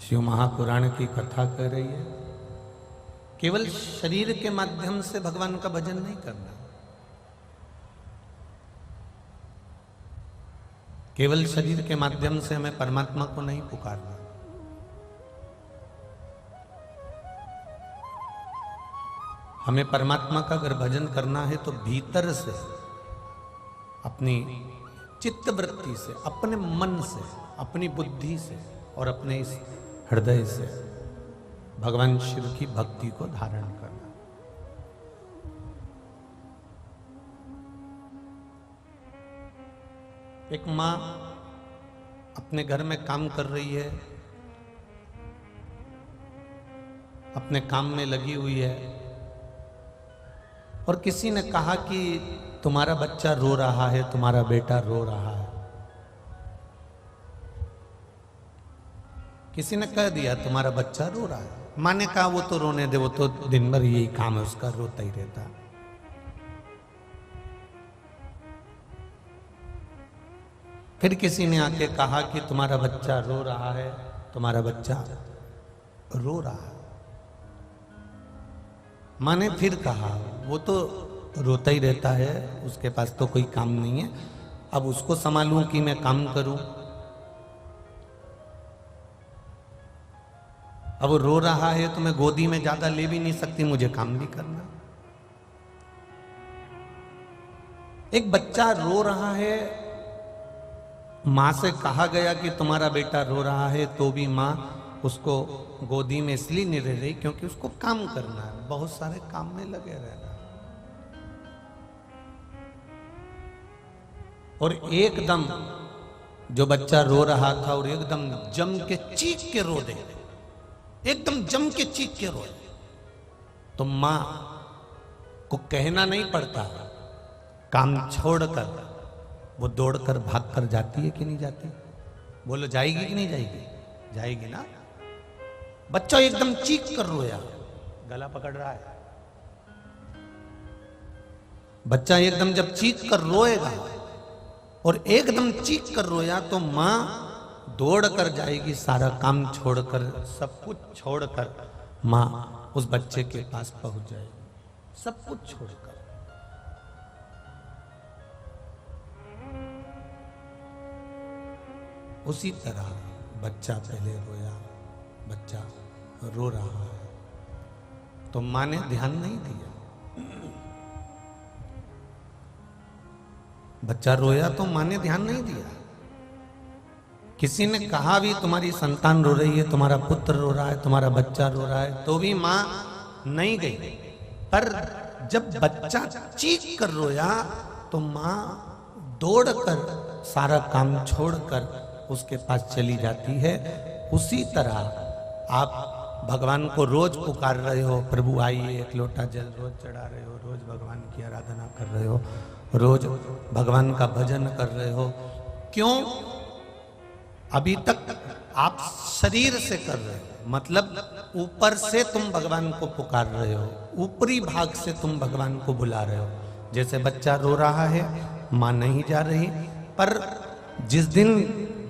शिव महापुराण की कथा कर रही है। केवल शरीर के माध्यम से भगवान का भजन नहीं करना, केवल शरीर के माध्यम से हमें परमात्मा को नहीं पुकारना। हमें परमात्मा का अगर भजन करना है तो भीतर से, अपनी चित्त वृत्ति से, अपने मन से, अपनी बुद्धि से और अपने इस हृदय से भगवान शिव की भक्ति को धारण करना। एक मां अपने घर में काम कर रही है, अपने काम में लगी हुई है, और किसी ने कहा कि तुम्हारा बच्चा रो रहा है, तुम्हारा बेटा रो रहा है। किसी ने कह दिया तुम्हारा बच्चा रो रहा है, मां ने कहा वो तो रोने दे, वो तो दिन भर यही काम है उसका, रोता ही रहता। फिर किसी ने आके कहा कि तुम्हारा बच्चा रो रहा है, तुम्हारा बच्चा रो रहा है। मां ने फिर कहा वो तो रोता ही रहता है, उसके पास तो कोई काम नहीं है, अब उसको संभालूं कि मैं काम करूं। अब वो रो रहा है तो मैं गोदी में ज्यादा ले भी नहीं सकती, मुझे काम भी करना। एक बच्चा रो रहा है, मां से कहा गया कि तुम्हारा बेटा रो रहा है, तो भी मां उसको गोदी में इसलिए नहीं रह रही क्योंकि उसको काम करना है, बहुत सारे काम में लगे रहना। और एकदम जो बच्चा रो रहा था और एकदम जम के चीख के रो दे, एकदम जम के चीख के रोए, तो मां को कहना नहीं पड़ता, काम छोड़कर वो दौड़कर भागकर जाती है कि नहीं जाती? बोलो जाएगी कि नहीं जाएगी? जाएगी ना। बच्चा एकदम चीख कर रोया, गला पकड़ रहा है, बच्चा एकदम जब चीख कर रोएगा और एकदम चीख कर रोया तो मां दौड़ कर जाएगी, सारा काम छोड़कर, सब कुछ छोड़कर मां उस बच्चे के पास पहुंच जाएगी, सब कुछ छोड़कर। उसी तरह बच्चा पहले रोया, बच्चा रो रहा है तो मां ने ध्यान नहीं दिया। बच्चा रोया तो मां ने ध्यान नहीं दिया। किसी ने कहा भी तुम्हारी संतान रो रही है, तुम्हारा पुत्र रो रहा है, तुम्हारा बच्चा रो रहा है, तो भी मां नहीं गई। पर जब बच्चा चीख कर रोया तो मां दौड़कर सारा काम छोड़कर उसके पास चली जाती है। उसी तरह आप भगवान को रोज पुकार रहे हो, प्रभु आइए, एक लोटा जल रोज चढ़ा रहे हो, रोज भगवान की आराधना कर रहे हो, रोज भगवान का भजन कर रहे हो। क्यों? अभी तक आप शरीर से कर रहे हो, मतलब ऊपर से तुम भगवान को पुकार रहे हो, ऊपरी भाग से तुम भगवान को बुला रहे हो। जैसे बच्चा रो रहा है, मां नहीं जा रही, पर जिस दिन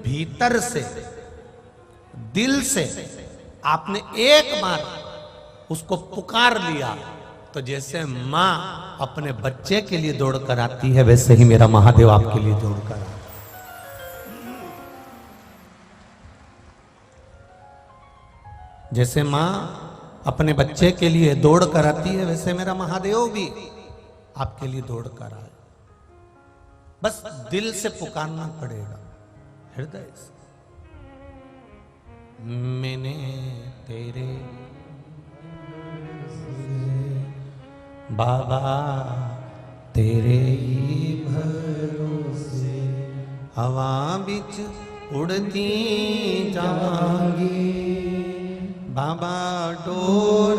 भीतर से, दिल से आपने एक बार उसको पुकार लिया, तो जैसे मां अपने बच्चे के लिए दौड़कर आती है, वैसे ही मेरा महादेव आपके लिए दौड़कर आता है। जैसे मां अपने बच्चे के लिए दौड़ कर आती है, वैसे मेरा महादेव भी आपके लिए दौड़ कर आए। बस दिल से पुकारना पड़ेगा, हृदय से। मैंने तेरे बाबा तेरे ही भरोसे हवा बिच उड़ती जावांगी, बाबा डोर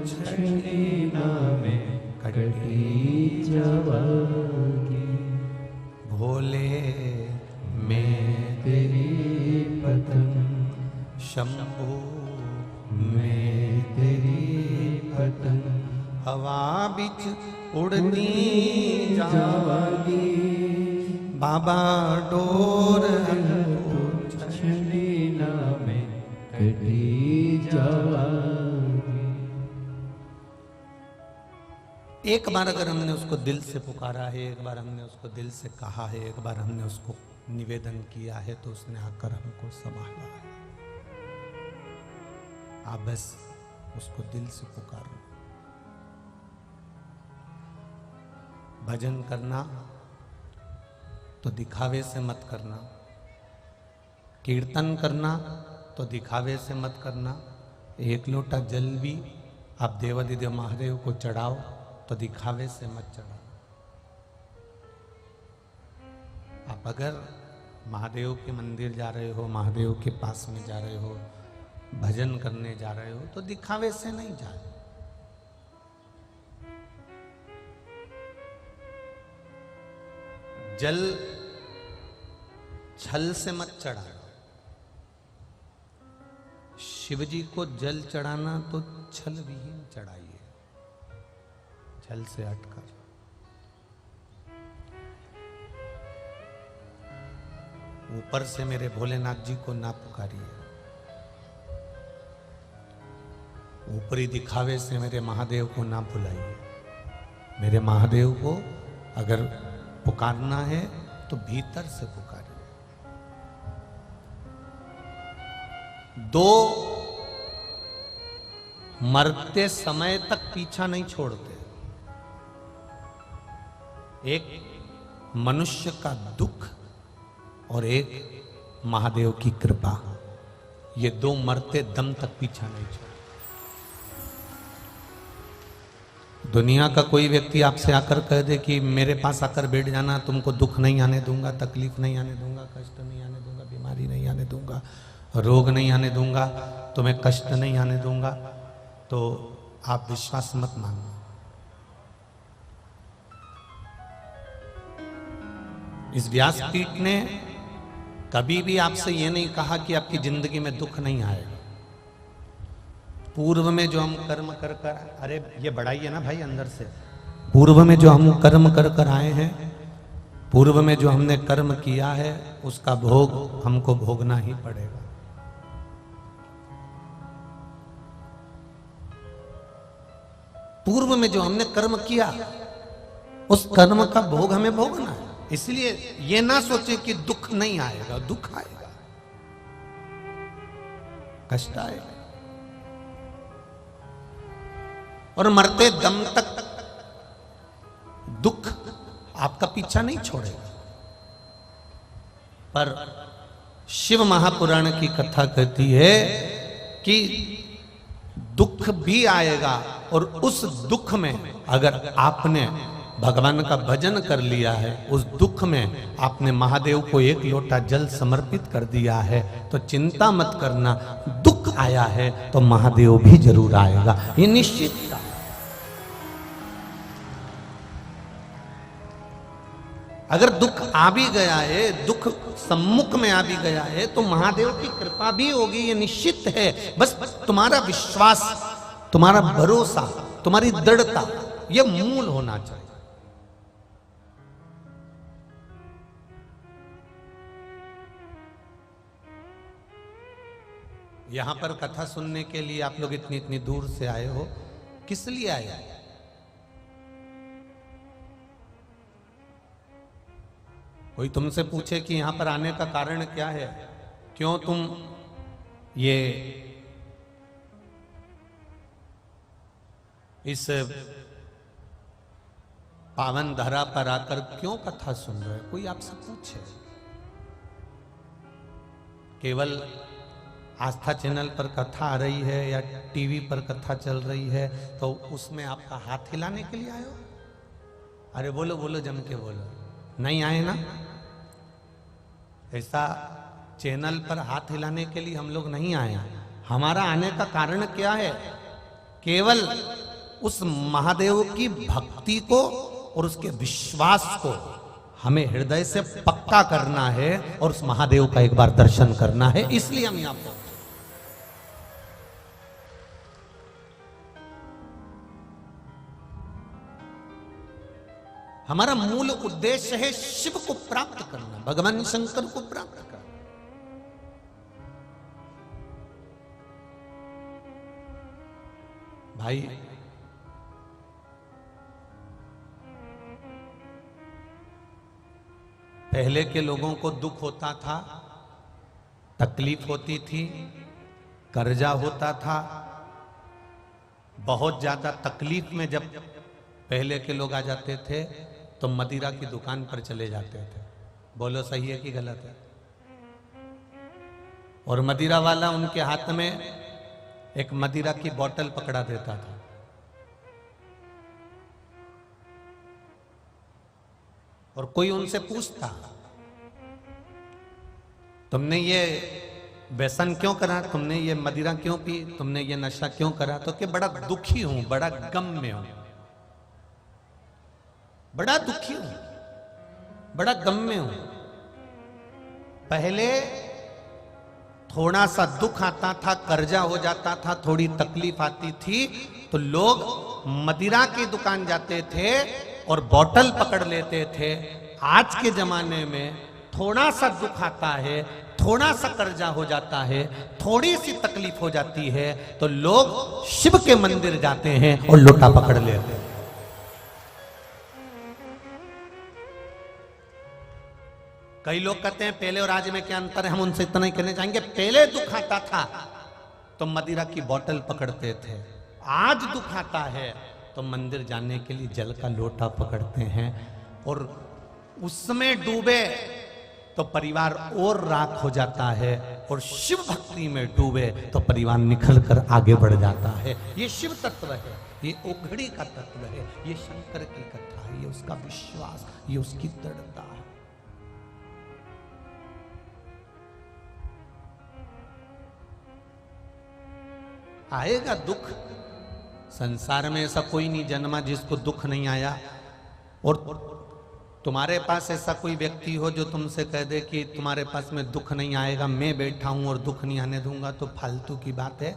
छड़ीना में कटी जावांगी, भोले मैं तेरी पतंग, शंभू मैं तेरी पतंग, हवा बिच उड़ती जावांगी, बाबा डोर छड़ीना में कटी जावागी। एक बार अगर हमने उसको दिल से पुकारा है, एक बार हमने उसको दिल से कहा है, एक बार हमने उसको निवेदन किया है, तो उसने आकर हमको संभाला है। आप बस उसको दिल से पुकारो। भजन करना तो दिखावे से मत करना, कीर्तन करना तो दिखावे से मत करना। एक लोटा जल भी आप देवादिदेव महादेव को चढ़ाओ तो दिखावे से मत चढ़ाओ। आप अगर महादेव के मंदिर जा रहे हो, महादेव के पास में जा रहे हो, भजन करने जा रहे हो, तो दिखावे से नहीं जा रहे। जल छल से मत चढ़ाओ। शिव जी को जल चढ़ाना तो छल विहीन चढ़ाइए, छल से हटकर। ऊपर से मेरे भोलेनाथ जी को ना पुकारिए, ऊपरी दिखावे से मेरे महादेव को ना बुलाइए। मेरे महादेव को अगर पुकारना है तो भीतर से पुकारिए। दो मरते समय तक पीछा नहीं छोड़ते। एक मनुष्य का दुख और एक महादेव की कृपा, ये दो मरते दम तक पीछा नहीं छोड़ते। दुनिया का कोई व्यक्ति आपसे आकर कह दे कि मेरे पास आकर बैठ जाना, तुमको दुख नहीं आने दूंगा, तकलीफ नहीं आने दूंगा, कष्ट नहीं आने दूंगा, बीमारी नहीं आने दूंगा, रोग नहीं आने दूंगा, तुम्हें कष्ट नहीं आने दूंगा, तो आप विश्वास मत मानो। इस व्यासपीठ ने कभी भी आपसे यह नहीं कहा कि आपकी जिंदगी में दुख नहीं आएगा। पूर्व में जो हम कर्म कर कर, अरे ये बढ़ाई है ना भाई अंदर से, पूर्व में जो हम कर्म कर कर आए हैं, पूर्व में जो हमने कर्म किया है, उसका भोग हमको भोगना ही पड़ेगा। पूर्व में जो हमने कर्म किया, उस कर्म का भोग हमें भोगना है। इसलिए ये ना सोचे कि दुख नहीं आएगा, दुख आएगा, कष्ट आएगा, और मरते दम तक दुख आपका पीछा नहीं छोड़ेगा। पर शिव महापुराण की कथा कहती है कि दुख भी आएगा, और उस दुख में अगर आपने भगवान का भजन कर लिया है, उस दुख में आपने महादेव को एक लोटा जल समर्पित कर दिया है, तो चिंता मत करना। दुख आया है तो महादेव भी जरूर आएगा, ये निश्चित था। अगर दुख आ भी गया है, दुख सम्मुख में आ भी गया है, तो महादेव की कृपा भी होगी, ये निश्चित है। बस तुम्हारा विश्वास, तुम्हारा भरोसा, तुम्हारी दृढ़ता, ये मूल होना चाहिए। यहां पर कथा सुनने के लिए आप लोग इतनी इतनी दूर से आए हो, किस लिए आए? कोई तुमसे पूछे कि यहां पर आने का कारण क्या है, क्यों तुम ये इस पावन धरा पर आकर क्यों कथा सुन रहे हो, कोई आपसे पूछे, केवल आस्था चैनल पर कथा आ रही है या टीवी पर कथा चल रही है तो उसमें आपका हाथ हिलाने के लिए आए हो? अरे बोलो बोलो, जम के बोलो, नहीं आए ना? ऐसा चैनल पर हाथ हिलाने के लिए हम लोग नहीं आए। हमारा आने का कारण क्या है? केवल उस महादेव की भक्ति को और उसके विश्वास को हमें हृदय से पक्का करना है और उस महादेव का एक बार दर्शन करना है, इसलिए हम यहां पर। हमारा मूल उद्देश्य है शिव को प्राप्त करना, भगवान शंकर को प्राप्त करना। भाई पहले के लोगों को दुख होता था, तकलीफ होती थी, कर्जा होता था, बहुत ज्यादा तकलीफ में जब पहले के लोग आ जाते थे तो मदिरा की दुकान पर चले जाते थे। बोलो सही है कि गलत है? और मदिरा वाला उनके हाथ में एक मदिरा की बोतल पकड़ा देता था। और कोई उनसे पूछता, तुमने ये व्यसन क्यों करा, तुमने ये मदिरा क्यों पी, तुमने ये नशा क्यों करा? तो कि बड़ा दुखी हूं, बड़ा गम में हूं, बड़ा दुखी हूं, बड़ा गम में हूं। पहले थोड़ा सा दुख आता था, कर्जा हो जाता था, थोड़ी तकलीफ आती थी तो लोग मदिरा की दुकान जाते थे और बोतल पकड़ लेते थे। आज के जमाने में थोड़ा सा दुख आता है, थोड़ा सा कर्जा हो जाता है, थोड़ी सी तकलीफ हो जाती है तो लोग शिव के मंदिर जाते हैं और लोटा पकड़ लेते हैं। कई लोग कहते हैं पहले और आज में क्या अंतर है, हम उनसे इतना ही कहना चाहेंगे, पहले दुख आता था तो मदिरा की बोतल पकड़ते थे, आज दुख आता है तो मंदिर जाने के लिए जल का लोटा पकड़ते हैं। और उसमें डूबे तो परिवार और राख हो जाता है, और शिव भक्ति में डूबे तो परिवार निखल कर आगे बढ़ जाता है। ये शिव तत्व है, ये ओघड़ी का तत्व है, ये शंकर की कथा है, ये उसका विश्वास, ये उसकी दृढ़ता है। आएगा दुख, संसार में ऐसा कोई नहीं जन्मा जिसको दुख नहीं आया। और तुम्हारे पास ऐसा कोई व्यक्ति हो जो तुमसे कह दे कि तुम्हारे पास में दुख नहीं आएगा, मैं बैठा हूं और दुख नहीं आने दूंगा, तो फालतू की बात है।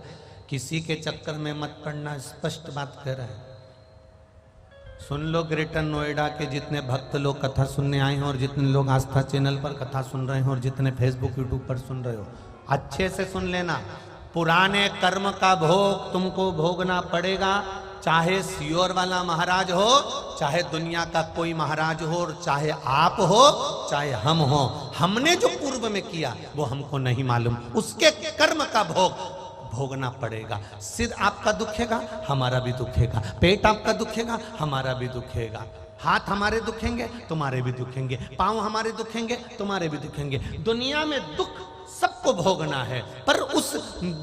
किसी के चक्कर में मत पड़ना, स्पष्ट बात कह रहा है। सुन लो, ग्रेटर नोएडा के जितने भक्त लोग कथा सुनने आए हैं और जितने लोग आस्था चैनल पर कथा सुन रहे हैं और जितने फेसबुक यूट्यूब पर सुन रहे हो, अच्छे से सुन लेना। पुराने कर्म का भोग तुमको भोगना पड़ेगा, चाहे सियोर वाला महाराज हो, चाहे दुनिया का कोई महाराज हो, और चाहे आप हो, चाहे हम हो। हमने जो पूर्व में किया वो हमको नहीं मालूम, उसके कर्म का भोग भोगना पड़ेगा। सिर आपका दुखेगा, हमारा भी दुखेगा, पेट आपका दुखेगा, हमारा भी दुखेगा, हाथ हमारे दुखेंगे, तुम्हारे भी दुखेंगे, पांव हमारे दुखेंगे, तुम्हारे भी दुखेंगे। दुनिया में दुख सबको भोगना है, पर उस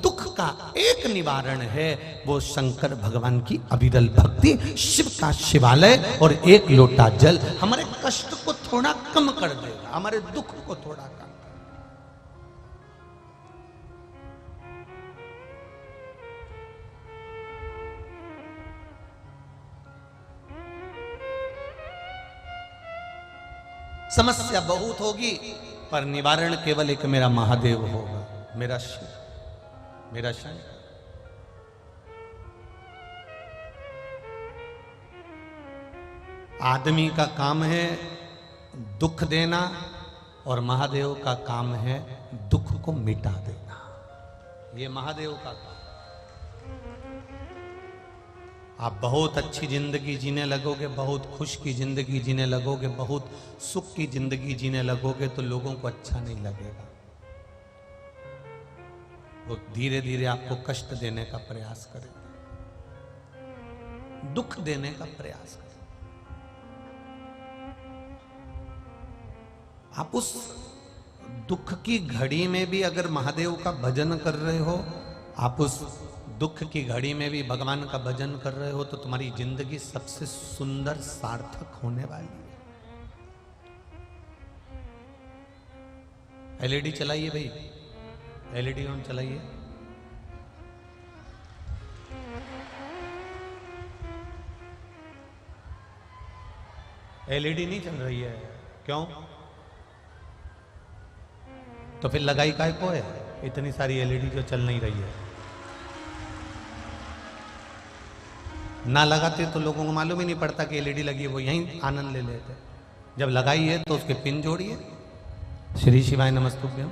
दुख का एक निवारण है, वो शंकर भगवान की अविरल भक्ति, शिव का शिवालय और एक लोटा जल हमारे कष्ट को थोड़ा कम कर देगा, हमारे दुख को थोड़ा कम। समस्या बहुत होगी पर निवारण केवल एक मेरा महादेव होगा, मेरा शिव, मेरा शंकर। आदमी का काम है दुख देना और महादेव का काम है दुख को मिटा देना। ये महादेव का काम। आप बहुत अच्छी जिंदगी जीने लगोगे, बहुत खुश की जिंदगी जीने लगोगे, बहुत सुख की जिंदगी जीने लगोगे तो लोगों को अच्छा नहीं लगेगा। वो धीरे धीरे आपको कष्ट देने का प्रयास करेगा, दुख देने का प्रयास करेगा। आप उस दुख की घड़ी में भी अगर महादेव का भजन कर रहे हो, आप उस दुख की घड़ी में भी भगवान का भजन कर रहे हो, तो तुम्हारी जिंदगी सबसे सुंदर सार्थक होने वाली है। एलईडी चलाइए भाई, एलईडी ऑन चलाइए। एलईडी नहीं चल रही है, क्यों? तो फिर लगाई काय को है इतनी सारी एलईडी जो चल नहीं रही है? ना लगाते तो लोगों को मालूम ही नहीं पड़ता कि एलईडी लगी है, वो यहीं आनंद ले लेते। जब लगाई है तो उसके पिन जोड़िए। श्री शिवाय नमस्तुभ्यम।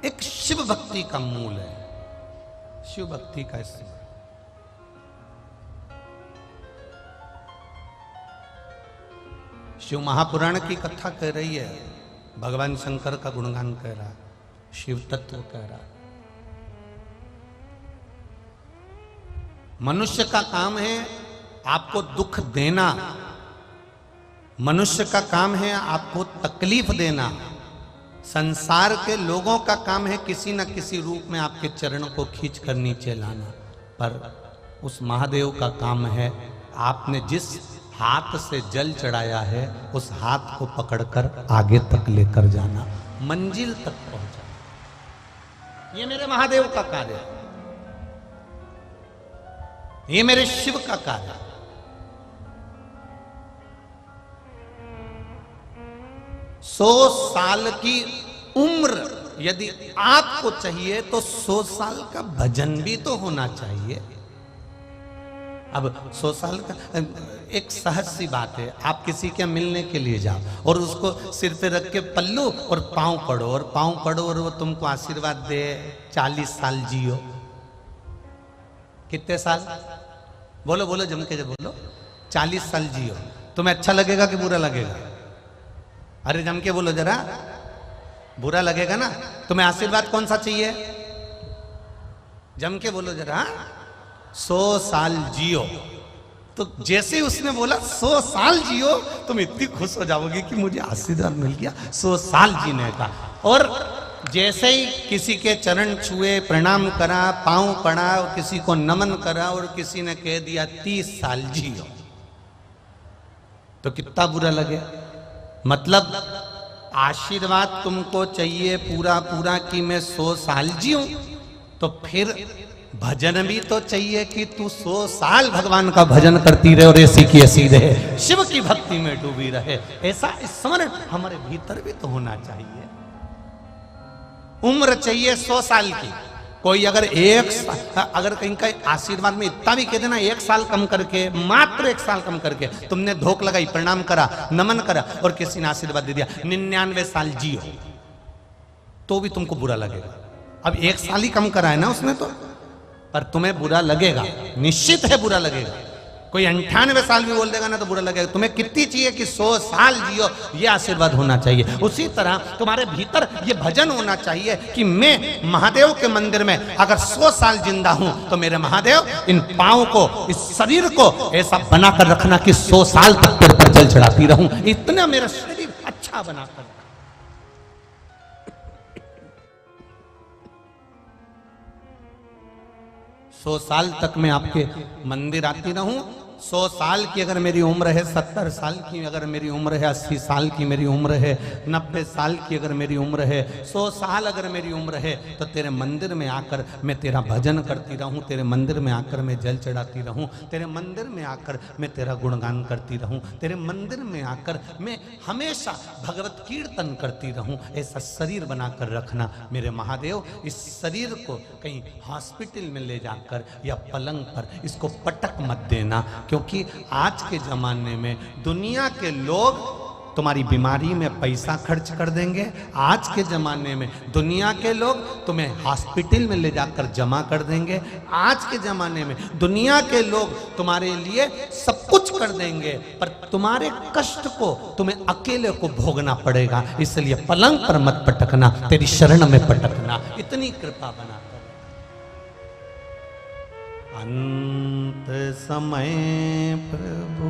एक शिव शिव भक्ति का मूल है, शिव भक्ति का स्मरण। शिव महापुराण की कथा कह रही है, भगवान शंकर का गुणगान कह रहा, शिव तत्व कह रहा। मनुष्य का काम है आपको दुख देना, मनुष्य का काम है आपको तकलीफ देना, संसार के लोगों का काम है किसी न किसी रूप में आपके चरणों को खींच कर नीचे लाना, पर उस महादेव का काम है आपने जिस हाथ से जल चढ़ाया है उस हाथ को पकड़कर आगे तक लेकर जाना, मंजिल तक पहुंचाना। ये मेरे महादेव का कार्य है, ये मेरे शिव का कार्य है। 100 साल की उम्र यदि आपको चाहिए तो 100 साल का भजन भी तो होना चाहिए। अब 100 साल का एक सहज सी बात है, आप किसी के मिलने के लिए जाओ और उसको सिर पे रख के पल्लू और पांव पड़ो और वो तुमको आशीर्वाद दे 40 साल जियो। कितने साल? बोलो बोलो जम के बोलो। 40 साल जियो। तुम्हें अच्छा लगेगा कि बुरा लगेगा? अरे जम के बोलो जरा, बुरा लगेगा ना। तुम्हें आशीर्वाद कौन सा चाहिए? जम के बोलो जरा। 100 साल जियो। तो जैसे ही उसने बोला 100 साल जियो, तुम इतनी खुश हो जाओगी कि मुझे आशीर्वाद मिल गया 100 साल जीने का। और जैसे ही किसी के चरण छुए, प्रणाम करा, पांव पड़ा, और किसी को नमन करा और किसी ने कह दिया 30 साल जियो, तो कितना बुरा लगे। मतलब आशीर्वाद तुमको चाहिए पूरा पूरा कि मैं 100 साल जीऊं, तो फिर भजन भी तो चाहिए कि तू 100 साल भगवान का भजन करती रहे और ऐसी की ऐसी रहे, शिव की भक्ति में डूबी रहे। ऐसा स्मरण हमारे भीतर भी तो होना चाहिए। उम्र चाहिए 100 साल की। कोई अगर अगर कहीं का आशीर्वाद में इतना भी कह देना 1 साल कम करके, मात्र 1 साल कम करके, तुमने धोख लगाई, प्रणाम करा, नमन करा और किसी ने आशीर्वाद दे दिया 99 साल जियो, तो भी तुमको बुरा लगेगा। अब 1 साल ही कम करा है ना उसने, तो पर तुम्हें बुरा लगेगा, निश्चित है बुरा लगेगा। कोई 98 साल भी बोल देगा ना तो बुरा लगेगा। तुम्हें कितनी चाहिए कि 100 साल जियो, ये आशीर्वाद होना चाहिए। उसी तरह तुम्हारे भीतर ये भजन होना चाहिए कि मैं महादेव के मंदिर में अगर 100 साल जिंदा हूं तो मेरे महादेव इन पांव को, इस शरीर को ऐसा बनाकर रखना कि 100 साल तक तेरे पर जल चढ़ाती रहूं। इतना मेरा शरीर अच्छा बनाकर। 100 साल तक मैं आपके मंदिर आती रहूं। 100 साल की अगर मेरी उम्र है, 70 साल की अगर मेरी उम्र है, 80 साल की मेरी उम्र है, 90 साल की अगर मेरी उम्र है, 100 साल अगर मेरी उम्र है, तो तेरे मंदिर में आकर मैं तेरा भजन करती रहूं, तेरे मंदिर में आकर मैं जल चढ़ाती रहूं, तेरे मंदिर में आकर मैं तेरा गुणगान करती रहूं, तेरे मंदिर में आकर मैं हमेशा भगवत कीर्तन करती रहूं। ऐसा शरीर बनाकर रखना मेरे महादेव। इस शरीर को कहीं हॉस्पिटल में ले जाकर या पलंग पर इसको पटक मत देना, क्योंकि आज के जमाने में दुनिया के लोग तुम्हारी बीमारी में पैसा खर्च कर देंगे। आज के जमाने में दुनिया के लोग तुम्हें हॉस्पिटल में ले जाकर जमा कर देंगे। आज के जमाने में दुनिया के लोग तुम्हारे लिए सब कुछ कर देंगे, पर तुम्हारे कष्ट को तुम्हें अकेले को भोगना पड़ेगा। इसलिए पलंग पर मत पटकना, तेरी शरण में पटकना। इतनी कृपा बना। अंत समय प्रभु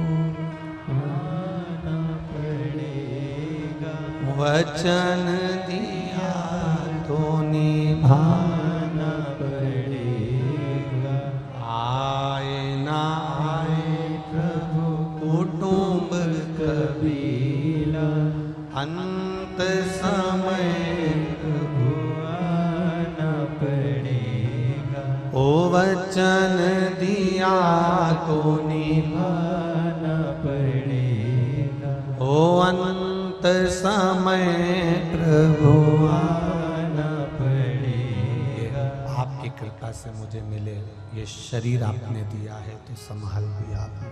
आना पड़ेगा, वचन दिया तो निभाना पड़ेगा। आए ना आए प्रभु कुटुंब कबीला, अंत समय प्रभु आना पड़ेगा। ओ वचन दिया तो निभाना पड़ेगा, ओ अंत समय प्रभु आना पड़ेगा। आपकी कृपा से मुझे मिले ये शरीर आपने दिया है तो संभाल भी आपने।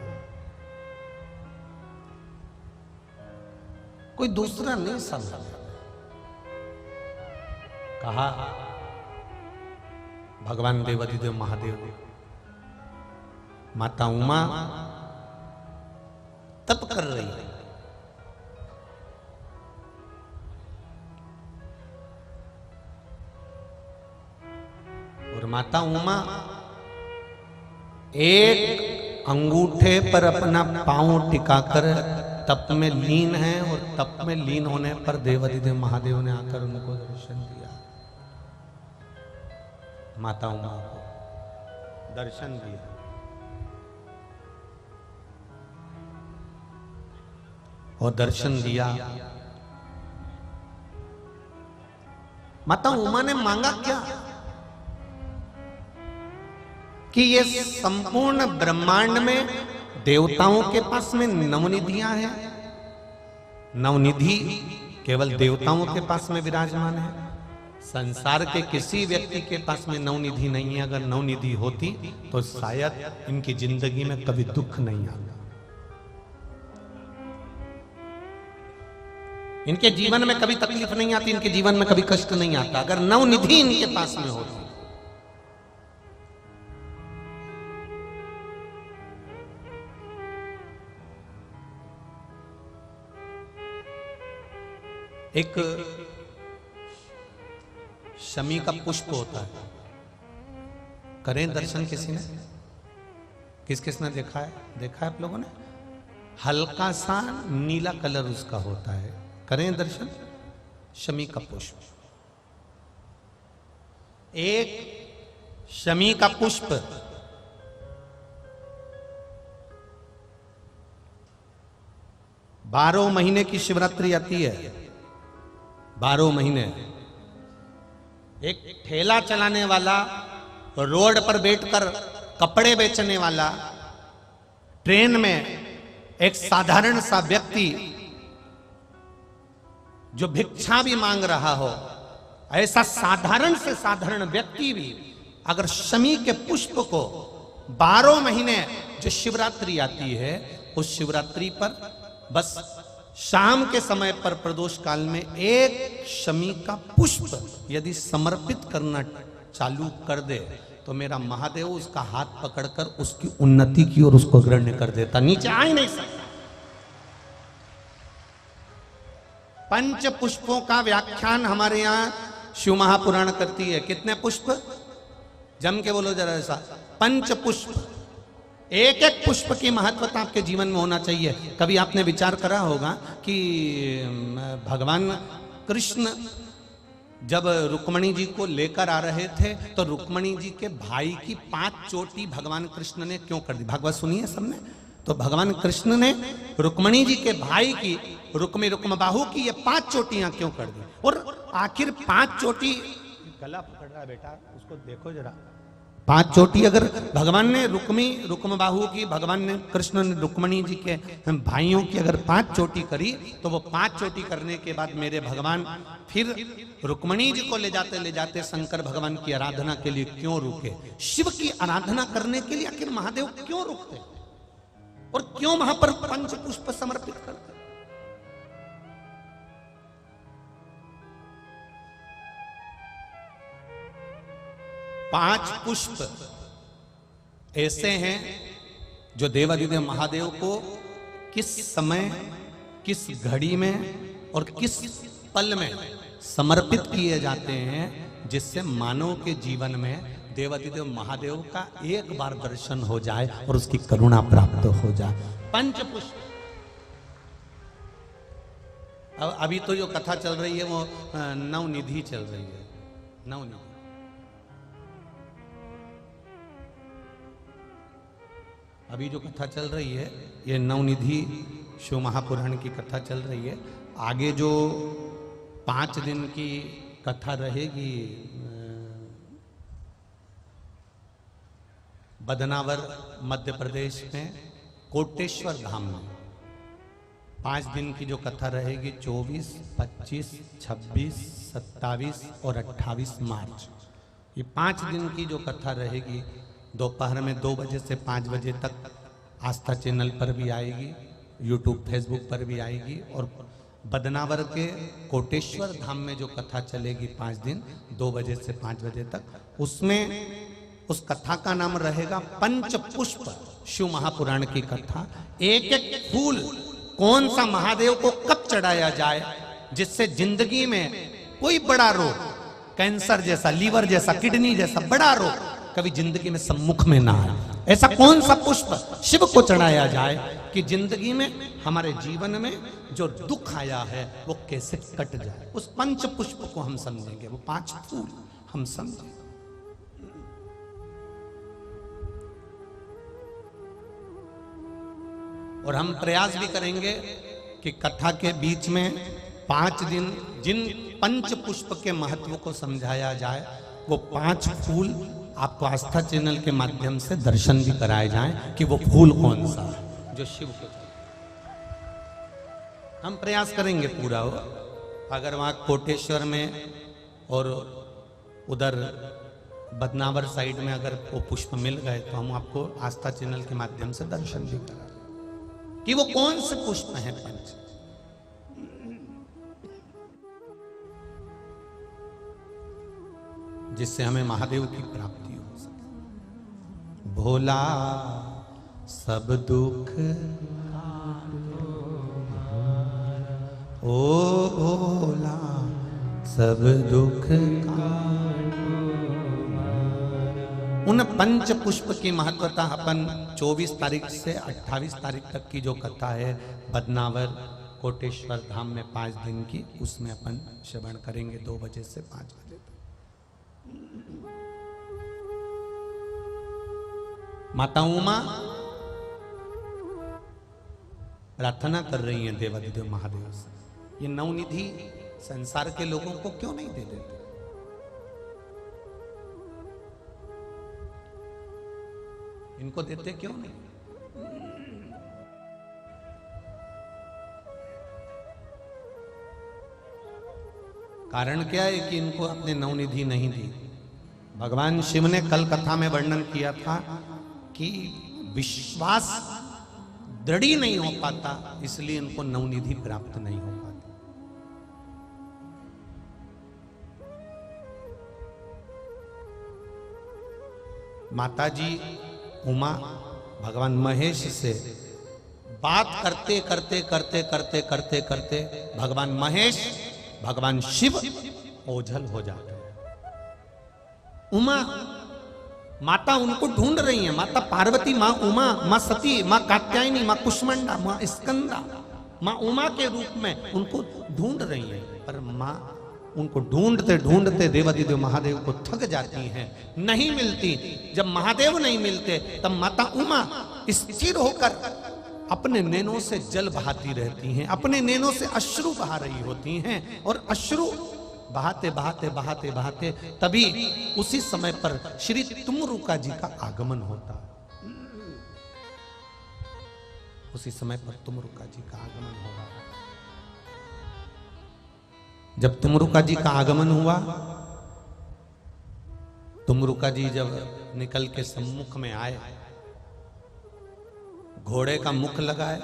कोई दूसरा नहीं संभाल। कहा भगवान देवाधिदेव महादेव, माता उमा तप कर रही है। और माता उमा एक अंगूठे पर अपना पांव टिकाकर तप में लीन है, और तप में लीन होने पर देवाधिदेव महादेव ने आकर उनको दर्शन दिया। माता उमा को दर्शन दिया। और दर्शन दिया, माता उमा ने मांगा क्या कि ये संपूर्ण ब्रह्मांड में देवताओं के पास में नवनिधियां हैं, नवनिधि केवल देवताओं के पास में विराजमान है। संसार के किसी व्यक्ति के पास में नवनिधि नहीं है। अगर नवनिधि होती तो शायद इनकी जिंदगी में कभी दुख नहीं आता, इनके जीवन में कभी तकलीफ नहीं आती, इनके जीवन में कभी कष्ट नहीं आता अगर नवनिधि इनके पास में होती। एक शमी का पुष्प होता है, करें दर्शन किसी ने? किस किस ने देखा है? देखा है आप लोगों ने? हल्का सा नीला कलर उसका होता है, करें दर्शन। शमी का पुष्प, एक शमी का पुष्प 12 महीने की शिवरात्रि आती है, 12 महीने एक ठेला चलाने वाला, रोड पर बैठकर कपड़े बेचने वाला, ट्रेन में एक साधारण सा व्यक्ति जो भिक्षा भी मांग रहा हो, ऐसा साधारण से साधारण व्यक्ति भी अगर शमी के पुष्प को 12 महीने जो शिवरात्रि आती है, उस शिवरात्रि पर बस शाम के समय पर प्रदोष काल में एक शमी का पुष्प यदि समर्पित करना चालू कर दे तो मेरा महादेव उसका हाथ पकड़कर उसकी उन्नति की ओर उसको अग्रण्य कर देता, नीचे आ ही नहीं सकता। पंच पुष्पों का व्याख्यान हमारे यहाँ शिव महापुराण करती है। कितने पुष्प? जम के बोलो जरा ऐसा, पंच पुष्प। एक एक पुष्प की महत्वता आपके जीवन में होना चाहिए। कभी आपने विचार करा होगा कि भगवान कृष्ण जब रुक्मणी जी को लेकर आ रहे थे तो रुक्मणी जी के भाई की 5 चोटी भगवान कृष्ण ने क्यों कर दी? भागवत सुनिए सबने। तो भगवान कृष्ण ने रुक्मणी जी के भाई की रुक्म बाहु की ये 5 चोटियां क्यों कर दी? और आखिर 5 चोटी, गला पकड़ रहा है बेटा, उसको देखो जरा। 5 चोटी अगर भगवान ने रुक्म बाहु की, भगवान ने कृष्ण ने रुक्मणी जी के भाइयों की अगर 5 चोटी करी, तो वो 5 चोटी करने के बाद मेरे भगवान फिर रुक्मणी जी को ले जाते शंकर भगवान की आराधना के लिए क्यों रुके? शिव की आराधना करने के लिए आखिर महादेव क्यों रुकते और क्यों वहां पर पंच पुष्प समर्पित करते? पांच पुष्प ऐसे हैं जो देवाधिदेव महादेव को किस समय, किस घड़ी में और किस पल में समर्पित किए जाते हैं, जिससे मानव के जीवन में देवाधिदेव महादेव का एक बार दर्शन हो जाए और उसकी करुणा प्राप्त हो जाए। पंच पुष्प। अभी तो जो कथा चल रही है वो नवनिधि चल रही है, नवनिधि। अभी जो कथा चल रही है ये नवनिधि शिव महापुराण की कथा चल रही है। आगे जो 5 दिन की कथा रहेगी बदनावर मध्य प्रदेश में कोटेश्वर धाम में, 5 दिन की जो कथा रहेगी 24, 25, 26, 27 और 28 मार्च, ये 5 दिन की जो कथा रहेगी दोपहर में 2 बजे से 5 बजे तक आस्था चैनल पर भी आएगी, यूट्यूब फेसबुक पर भी आएगी और बदनावर के कोटेश्वर धाम में जो कथा चलेगी 5 दिन 2 बजे से 5 बजे तक, उसमें उस कथा का नाम रहेगा पंच पुष्प। शिव महापुराण की कथा, एक एक फूल कौन सा महादेव को कब चढ़ाया जाए जिससे जिंदगी में कोई बड़ा रोग, कैंसर जैसा, लीवर जैसा, किडनी जैसा बड़ा रोग कभी जिंदगी में सम्मुख में ना आए। ऐसा कौन सा पुष्प शिव को चढ़ाया जाए कि जिंदगी में, हमारे जीवन में जो दुख आया है वो कैसे कट जाए। उस पंच पुष्प को हम समझेंगे, वो 5 फूल हम समझेंगे। और हम प्रयास भी करेंगे कि कथा के बीच में 5 दिन जिन पंच पुष्प के महत्व को समझाया जाए, वो 5 फूल आपको आस्था चैनल के माध्यम से दर्शन भी कराए जाएं कि वो फूल कौन सा है जो शिव को चाहिए। हम प्रयास करेंगे पूरा हो। अगर वहाँ कोटेश्वर में और उधर बदनावर साइड में अगर वो पुष्प मिल गए तो हम आपको आस्था चैनल के माध्यम से दर्शन भी करा कि वो कौन से पुष्प हैं पंच, जिससे हमें महादेव की प्राप्ति हो सके। भोला सब दुख ओ भोला सब दुख उन पंच पुष्प की महत्वता अपन 24 तारीख से 28 तारीख तक की जो कथा है बदनावर कोटेश्वर धाम में 5 दिन की, उसमें अपन श्रवण करेंगे 2 बजे से 5 बजे तक। माता उमा प्रार्थना कर रही हैं देवाधिदेव महादेव से, ये नवनिधि संसार के लोगों को क्यों नहीं दे देते? इनको देते क्यों नहीं? कारण क्या है कि इनको अपने नवनिधि नहीं दी? भगवान शिव ने कल कथा में वर्णन किया था कि विश्वास दृढ़ नहीं हो पाता, इसलिए इनको नवनिधि प्राप्त नहीं हो पाती। माताजी उमा भगवान महेश से बात करते करते करते करते करते करते भगवान महेश, भगवान शिव ओझल हो जाते हैं। उमा माता उनको ढूंढ रही है, माता पार्वती, माँ उमा, माँ सती, माँ कात्यायनी, माँ कुष्मांडा, माँ स्कंदा, माँ उमा के रूप में उनको ढूंढ रही है। पर माँ उनको ढूंढते ढूंढते देवाधिदेव महादेव को थक जाती हैं, नहीं मिलती। जब महादेव नहीं मिलते तब माता उमा स्थिर होकर अपने नैनों से जल बहाती रहती हैं, अपने नैनों से अश्रु बहा रही होती हैं। और अश्रु बहाते बहाते बहाते बहाते तभी उसी समय पर श्री तुमरुका जी का आगमन होता। उसी समय पर तुमरुका जी का आगमन हो रहा है। जब तुमरुका जी का आगमन हुआ, तुमरुका जी जब निकल के सम्मुख में आए, घोड़े का मुख लगाए,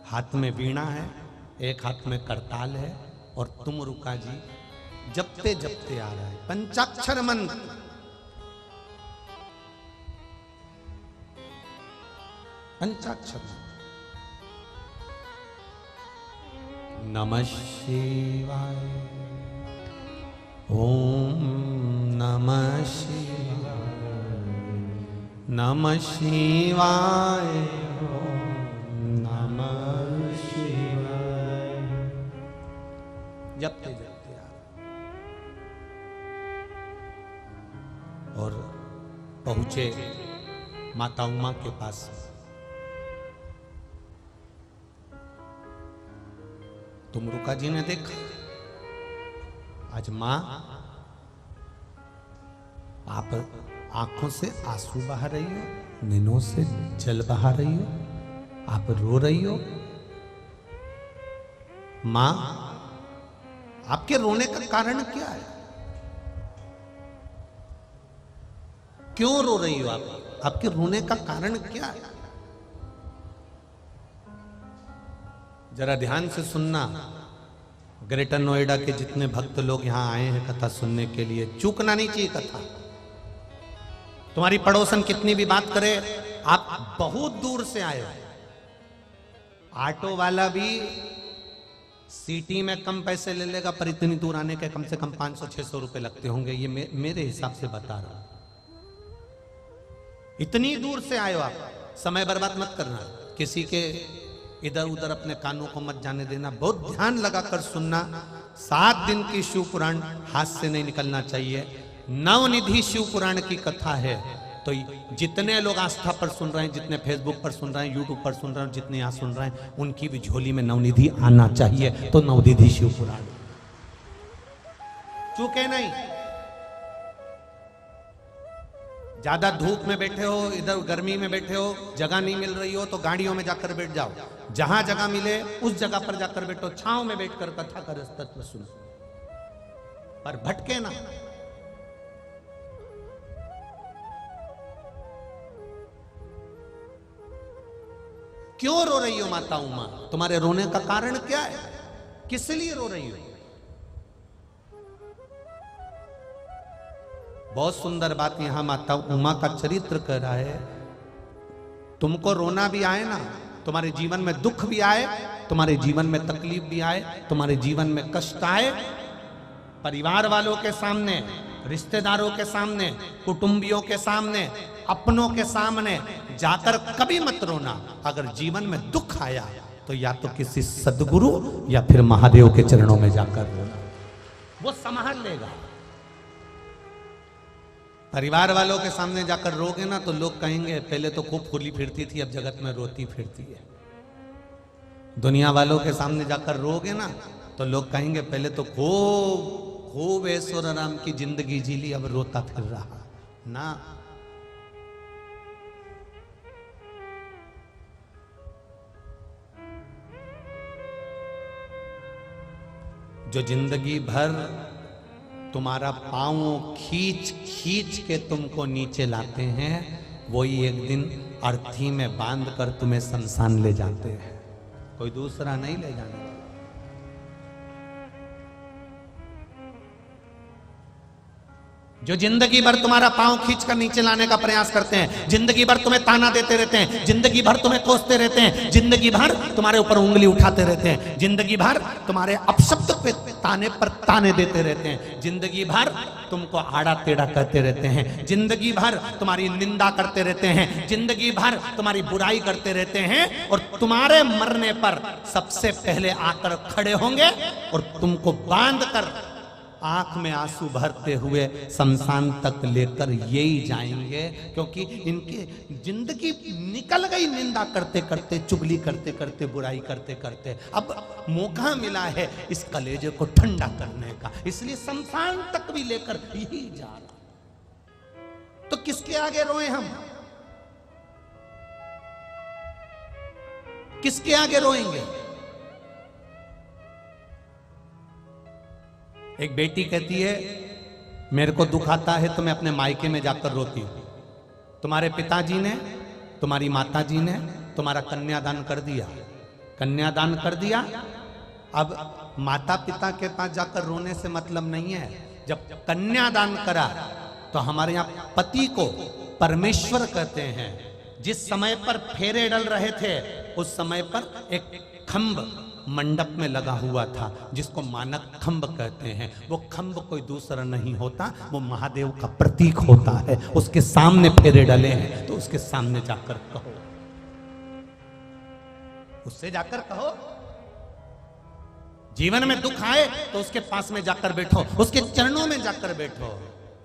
हाथ में वीणा है, एक हाथ में करताल है, और तुमरुका जी जपते जपते आ रहा है पंचाक्षर मंत्र। पंचाक्षर नमः शिवाय, ओम नमः शिवाय, नमः शिवाय, ओम नमः शिवाय। जपते जपते आ और पहुंचे माता उमा के पास। तुमरुका जी ने देखा आज मां आप आंखों से आंसू बहा रही हो, नैनों से जल बहा रही हो, आप रो रही हो। मां आपके रोने का कारण क्या है? क्यों रो रही हो आप? आपके रोने का कारण क्या है? जरा ध्यान से सुनना। ग्रेटर नोएडा के जितने भक्त लोग यहाँ आए हैं कथा सुनने के लिए, चूकना नहीं चाहिए कथा। तुम्हारी पड़ोसन कितनी भी बात करे, आप बहुत दूर से आए हो। ऑटो वाला भी सिटी में कम पैसे ले लेगा, पर इतनी दूर आने के कम से कम 500-600 रुपए लगते होंगे। ये मेरे हिसाब से बता रहा हूं। इतनी दूर से आए हो आप, समय बर्बाद मत करना, किसी के इधर उधर अपने कानों को मत जाने देना, बहुत ध्यान लगाकर सुनना। 7 दिन की शिव पुराण हाथ से नहीं निकलना चाहिए। नवनिधि शिव पुराण की कथा है, तो जितने लोग आस्था पर सुन रहे हैं, जितने फेसबुक पर सुन रहे हैं, यूट्यूब पर सुन रहे हैं, जितने यहाँ सुन रहे हैं, उनकी भी झोली में नवनिधि आना चाहिए। तो नवनिधि शिव पुराण चूके नहीं। ज्यादा धूप में बैठे हो, इधर गर्मी में बैठे हो, जगह नहीं मिल रही हो, तो गाड़ियों में जाकर बैठ जाओ। जहां जगह मिले उस जगह पर जाकर बैठो, छांव में बैठकर कथा कर तत्व सुनो, पर भटके ना। क्यों रो रही हो माता उमा? तुम्हारे रोने का कारण क्या है? किस लिए रो रही हो? बहुत सुंदर बात यहां माता उमा का चरित्र कह रहा है। तुमको रोना भी आए ना, तुम्हारे जीवन में दुख भी आए, तुम्हारे जीवन में तकलीफ भी आए, तुम्हारे जीवन में कष्ट आए, परिवार वालों के सामने, रिश्तेदारों के सामने, कुटुंबियों के सामने, अपनों के सामने जाकर कभी मत रोना। अगर जीवन में दुख आया तो या तो किसी सदगुरु या फिर महादेव के चरणों में जाकर रोना, वो संभाल लेगा। परिवार वालों के सामने जाकर रोगे ना तो लोग कहेंगे पहले तो खूब फूली फिरती थी, अब जगत में रोती फिरती है। दुनिया वालों के सामने जाकर रोगे ना तो लोग कहेंगे पहले तो खूब ऐश्वर्य राम की जिंदगी जी ली, अब रोता फिर रहा ना। जो जिंदगी भर तुम्हारा पांव खींच खींच के तुमको नीचे लाते हैं, वही एक दिन अर्थी में बांध कर तुम्हें शमशान ले जाते हैं, कोई दूसरा नहीं ले जाने। जो जिंदगी भर तुम्हारा पांव खींचकर नीचे लाने का प्रयास करते हैं, जिंदगी भर तुम्हें ताना देते रहते हैं, जिंदगी भर तुम्हें कोसते रहते हैं, जिंदगी भर तुम्हारे ऊपर उंगली उठाते रहते हैं, जिंदगी भर तुम्हारे अपशब्द पे ताने पर ताने देते रहते हैं, जिंदगी भर तुमको आड़ा टेढ़ा कहते रहते हैं, जिंदगी भर तुम्हारी निंदा करते रहते हैं, जिंदगी भर तुम्हारी बुराई करते रहते हैं, और तुम्हारे मरने पर सबसे पहले आकर खड़े होंगे और तुमको बांध कर आंख में आंसू भरते हुए शमशान तक लेकर यही जाएंगे। क्योंकि इनकी जिंदगी निकल गई निंदा करते करते, चुगली करते करते, बुराई करते करते। अब मौका मिला है इस कलेजे को ठंडा करने का, इसलिए शमशान तक भी लेकर यही जा रहा। तो किसके आगे रोए हम? किसके आगे रोएंगे? एक बेटी कहती है मेरे को दुख आता है तो मैं अपने मायके में जाकर रोती हूं। तुम्हारे पिताजी ने, तुम्हारी माताजी ने तुम्हारा कन्यादान कर दिया, कन्यादान कर दिया। अब माता पिता के पास जाकर रोने से मतलब नहीं है। जब कन्यादान करा तो हमारे यहाँ पति को परमेश्वर कहते हैं। जिस समय पर फेरे डल रहे थे उस समय पर एक खंभ मंडप में लगा हुआ था जिसको मानक खंभ कहते हैं। वो खंभ कोई दूसरा नहीं होता, वो महादेव का प्रतीक होता है। उसके सामने फेरे डले हैं तो उसके सामने जाकर कहो, उससे जाकर कहो। जीवन में दुख आए तो उसके पास में जाकर बैठो, उसके चरणों में जाकर बैठो।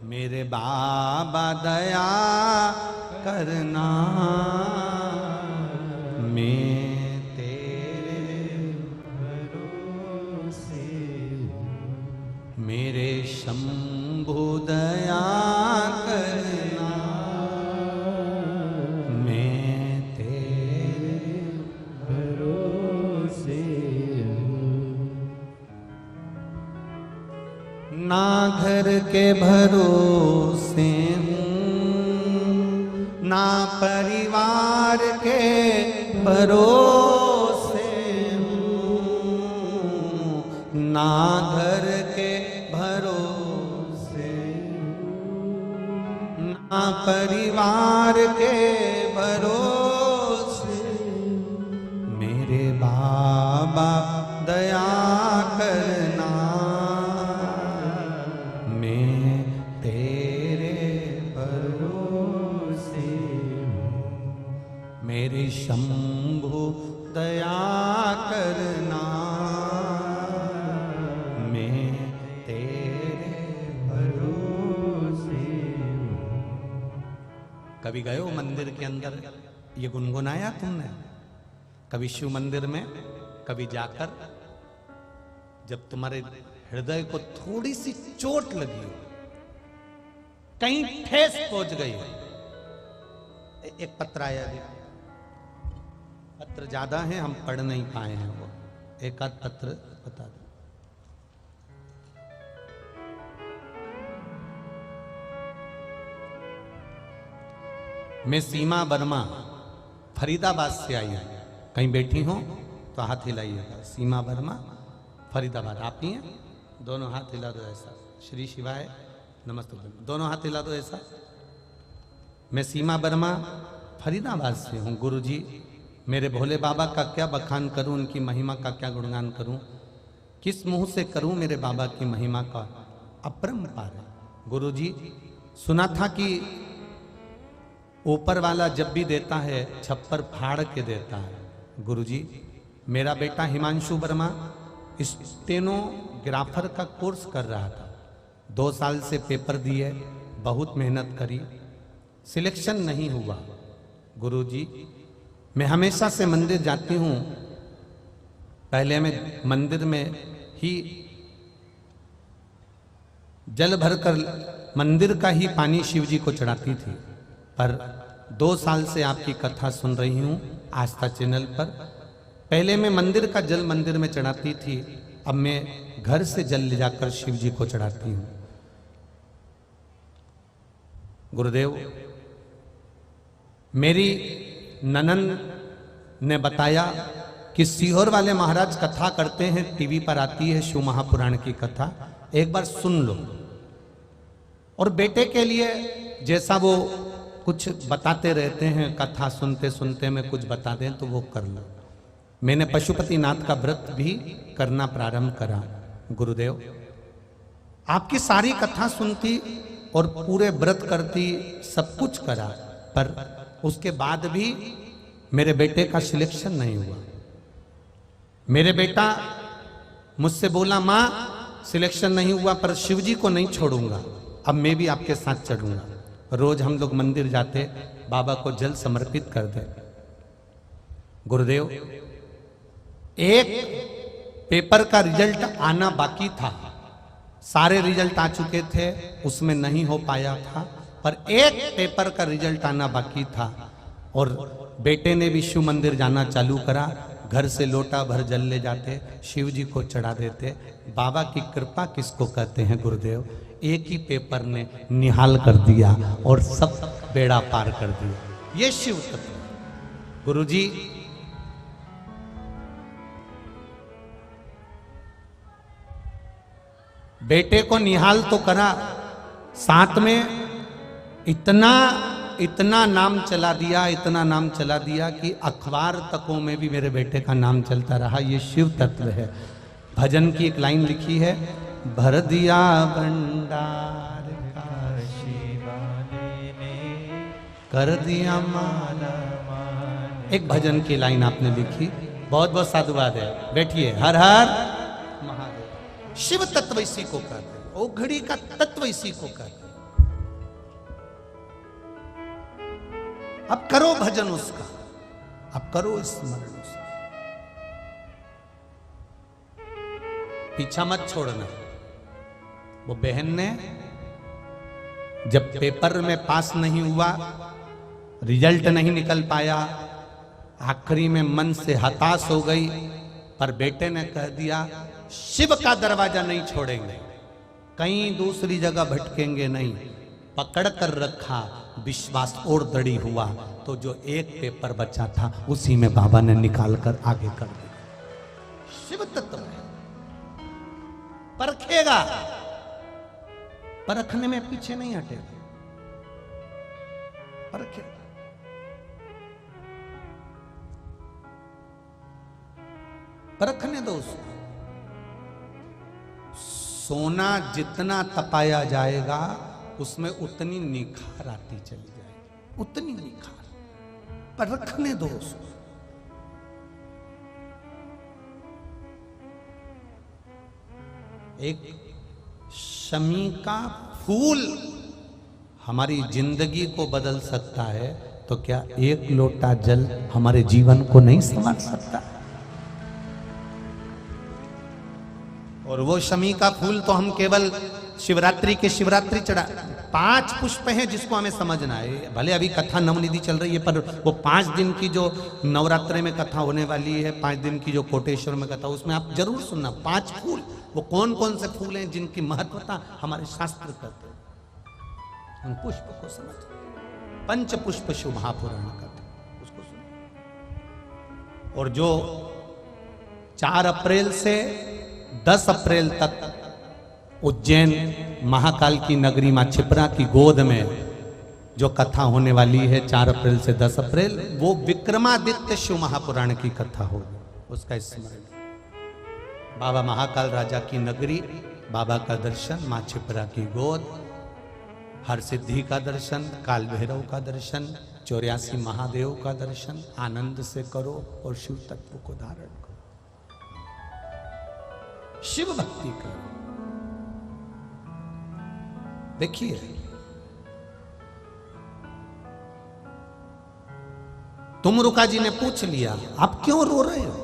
मेरे बाबा दया करना, मैं मेरे शंभु दया करना, मैं तेरे भरोसे ना घर के भरोसे हूँ, ना परिवार के भरोसे हूँ, ना ना घर के भरोसे ना परिवार के भरोसे, मेरे बाबा दया करना, मैं तेरे भरोसे हूँ। मेरे शंभु दया करना, मैं तेरे भरोसे हूँ। कभी गए हो मंदिर के अंदर, ये गुनगुनाया तुमने? कभी शिव मंदिर में कभी जाकर जब तुम्हारे हृदय को थोड़ी सी चोट लगी हो, कहीं ठेस पहुंच गई हो, एक पत्र आया है, पत्र ज्यादा है, हम पढ़ नहीं पाए हैं, वो एक आध पत्र बता दो। मैं सीमा वर्मा फरीदाबाद से आई हूं, कहीं बैठी हो तो हाथ हिलाइएगा। सीमा वर्मा फरीदाबाद, आप ही हैं? दोनों हाथ हिला दो ऐसा। श्री शिवाय नमस्ते, दोनों हाथ हिला दो ऐसा। मैं सीमा वर्मा फरीदाबाद से हूँ। गुरुजी, मेरे भोले बाबा का क्या बखान करूं, उनकी महिमा का क्या गुणगान करूं, किस मुंह से करूं मेरे बाबा की महिमा का अपरंपार है। गुरुजी, सुना था कि ऊपर वाला जब भी देता है छप्पर फाड़ के देता है। गुरुजी, मेरा बेटा हिमांशु वर्मा स्टेनोग्राफर का कोर्स कर रहा था, 2 साल से पेपर दिए, बहुत मेहनत करी, सिलेक्शन नहीं हुआ। गुरुजी, मैं हमेशा से मंदिर जाती हूँ, पहले मैं मंदिर में ही जल भरकर मंदिर का ही पानी शिव जी को चढ़ाती थी, पर 2 साल से आपकी कथा सुन रही हूँ आस्था चैनल पर। पहले मैं मंदिर का जल मंदिर में चढ़ाती थी, अब मैं घर से जल ले जाकर शिव जी को चढ़ाती हूँ। गुरुदेव, मेरी ननंद ने बताया कि सीहोर वाले महाराज कथा करते हैं, टीवी पर आती है शिव महापुराण की कथा, एक बार सुन लो। और बेटे के लिए जैसा वो कुछ बताते रहते हैं, कथा सुनते सुनते में कुछ बता दें तो वो कर लो। मैंने पशुपतिनाथ का व्रत भी करना प्रारंभ करा। गुरुदेव, आपकी सारी कथा सुनती और पूरे व्रत करती, सब कुछ करा, पर उसके बाद भी मेरे बेटे का सिलेक्शन नहीं हुआ। मेरे बेटा मुझसे बोला, माँ सिलेक्शन नहीं हुआ पर शिवजी को नहीं छोड़ूंगा, अब मैं भी आपके साथ चढ़ूंगा। रोज हम लोग मंदिर जाते, बाबा को जल समर्पित कर दे। गुरुदेव, एक पेपर का रिजल्ट आना बाकी था, सारे रिजल्ट आ चुके थे, उसमें नहीं हो पाया था, पर एक पेपर का रिजल्ट आना बाकी था और बेटे ने भी शिव मंदिर जाना चालू करा। घर से लोटा भर जल ले जाते, शिव जी को चढ़ा देते। बाबा की कृपा किसको कहते हैं गुरुदेव? एक ही पेपर ने निहाल कर दिया और सब बेड़ा पार कर दिया। ये शिव तत्व। गुरुजी, बेटे को निहाल तो करा, साथ में इतना नाम चला दिया, इतना नाम चला दिया कि अखबार तकों में भी मेरे बेटे का नाम चलता रहा। ये शिव तत्व है। भजन की एक लाइन लिखी है, भर दिया भंडार का शिवाने ने, कर दिया माला माने। एक भजन की लाइन आपने लिखी, बहुत बहुत साधुवाद है। बैठिए। हर हर महादेव। शिव तत्व इसी को कहते हैं, ओघड़ी का तत्व इसी को कहते हैं। अब करो भजन उसका, अब करो स्मरण उसका, पीछा मत छोड़ना। वो बहन ने जब पेपर में पास नहीं हुआ, रिजल्ट नहीं निकल पाया, आखिरी में मन से हताश हो गई, पर बेटे ने कह दिया शिव का दरवाजा नहीं छोड़ेंगे, कहीं दूसरी जगह भटकेंगे नहीं। पकड़ कर रखा, विश्वास और दृढ़ हुआ, तो जो एक पेपर बचा था उसी में बाबा ने निकाल कर आगे कर दिया। शिव तत्व है। परखेगा, परखने में पीछे नहीं हटेगा, परखेगा। परखने दो उसको। सोना जितना तपाया जाएगा उसमें उतनी निखार आती चली जाएगी, उतनी निखार, परखने दो उसको। एक शमी का फूल हमारी जिंदगी को बदल सकता है, तो क्या एक लोटा जल हमारे जीवन को नहीं संवार सकता? और वो शमी का फूल तो हम केवल शिवरात्रि के शिवरात्रि चढ़ा, 5 पुष्प हैं जिसको हमें समझना है। भले अभी कथा नवनिधि चल रही है, पर वो 5 दिन की जो नवरात्रि में कथा होने वाली है, 5 दिन की जो कोटेश्वर में कथा, उसमें आप जरूर सुनना 5 फूल। वो कौन कौन से फूल हैं जिनकी महत्वता हमारे शास्त्र करते हैं, उन पुष्प को समझ। पंच पुष्प शिव महापुराण कथा, उसको सुनो। और जो 4 अप्रैल से 10 अप्रैल तक उज्जैन महाकाल की नगरी मां छिपरा की गोद में जो कथा होने वाली है 4 अप्रैल से 10 अप्रैल, वो विक्रमादित्य शिव महापुराण की कथा होगी, उसका स्मरण। बाबा महाकाल राजा की नगरी, बाबा का दर्शन, मां छिपरा की गोद, हर सिद्धि का दर्शन, काल भैरव का दर्शन, 84 महादेव का दर्शन आनंद से करो और शिव तत्व को धारण करो, शिव भक्ति करो। देखिए, तुमरुका जी ने पूछ लिया, आप क्यों रो रहे हो?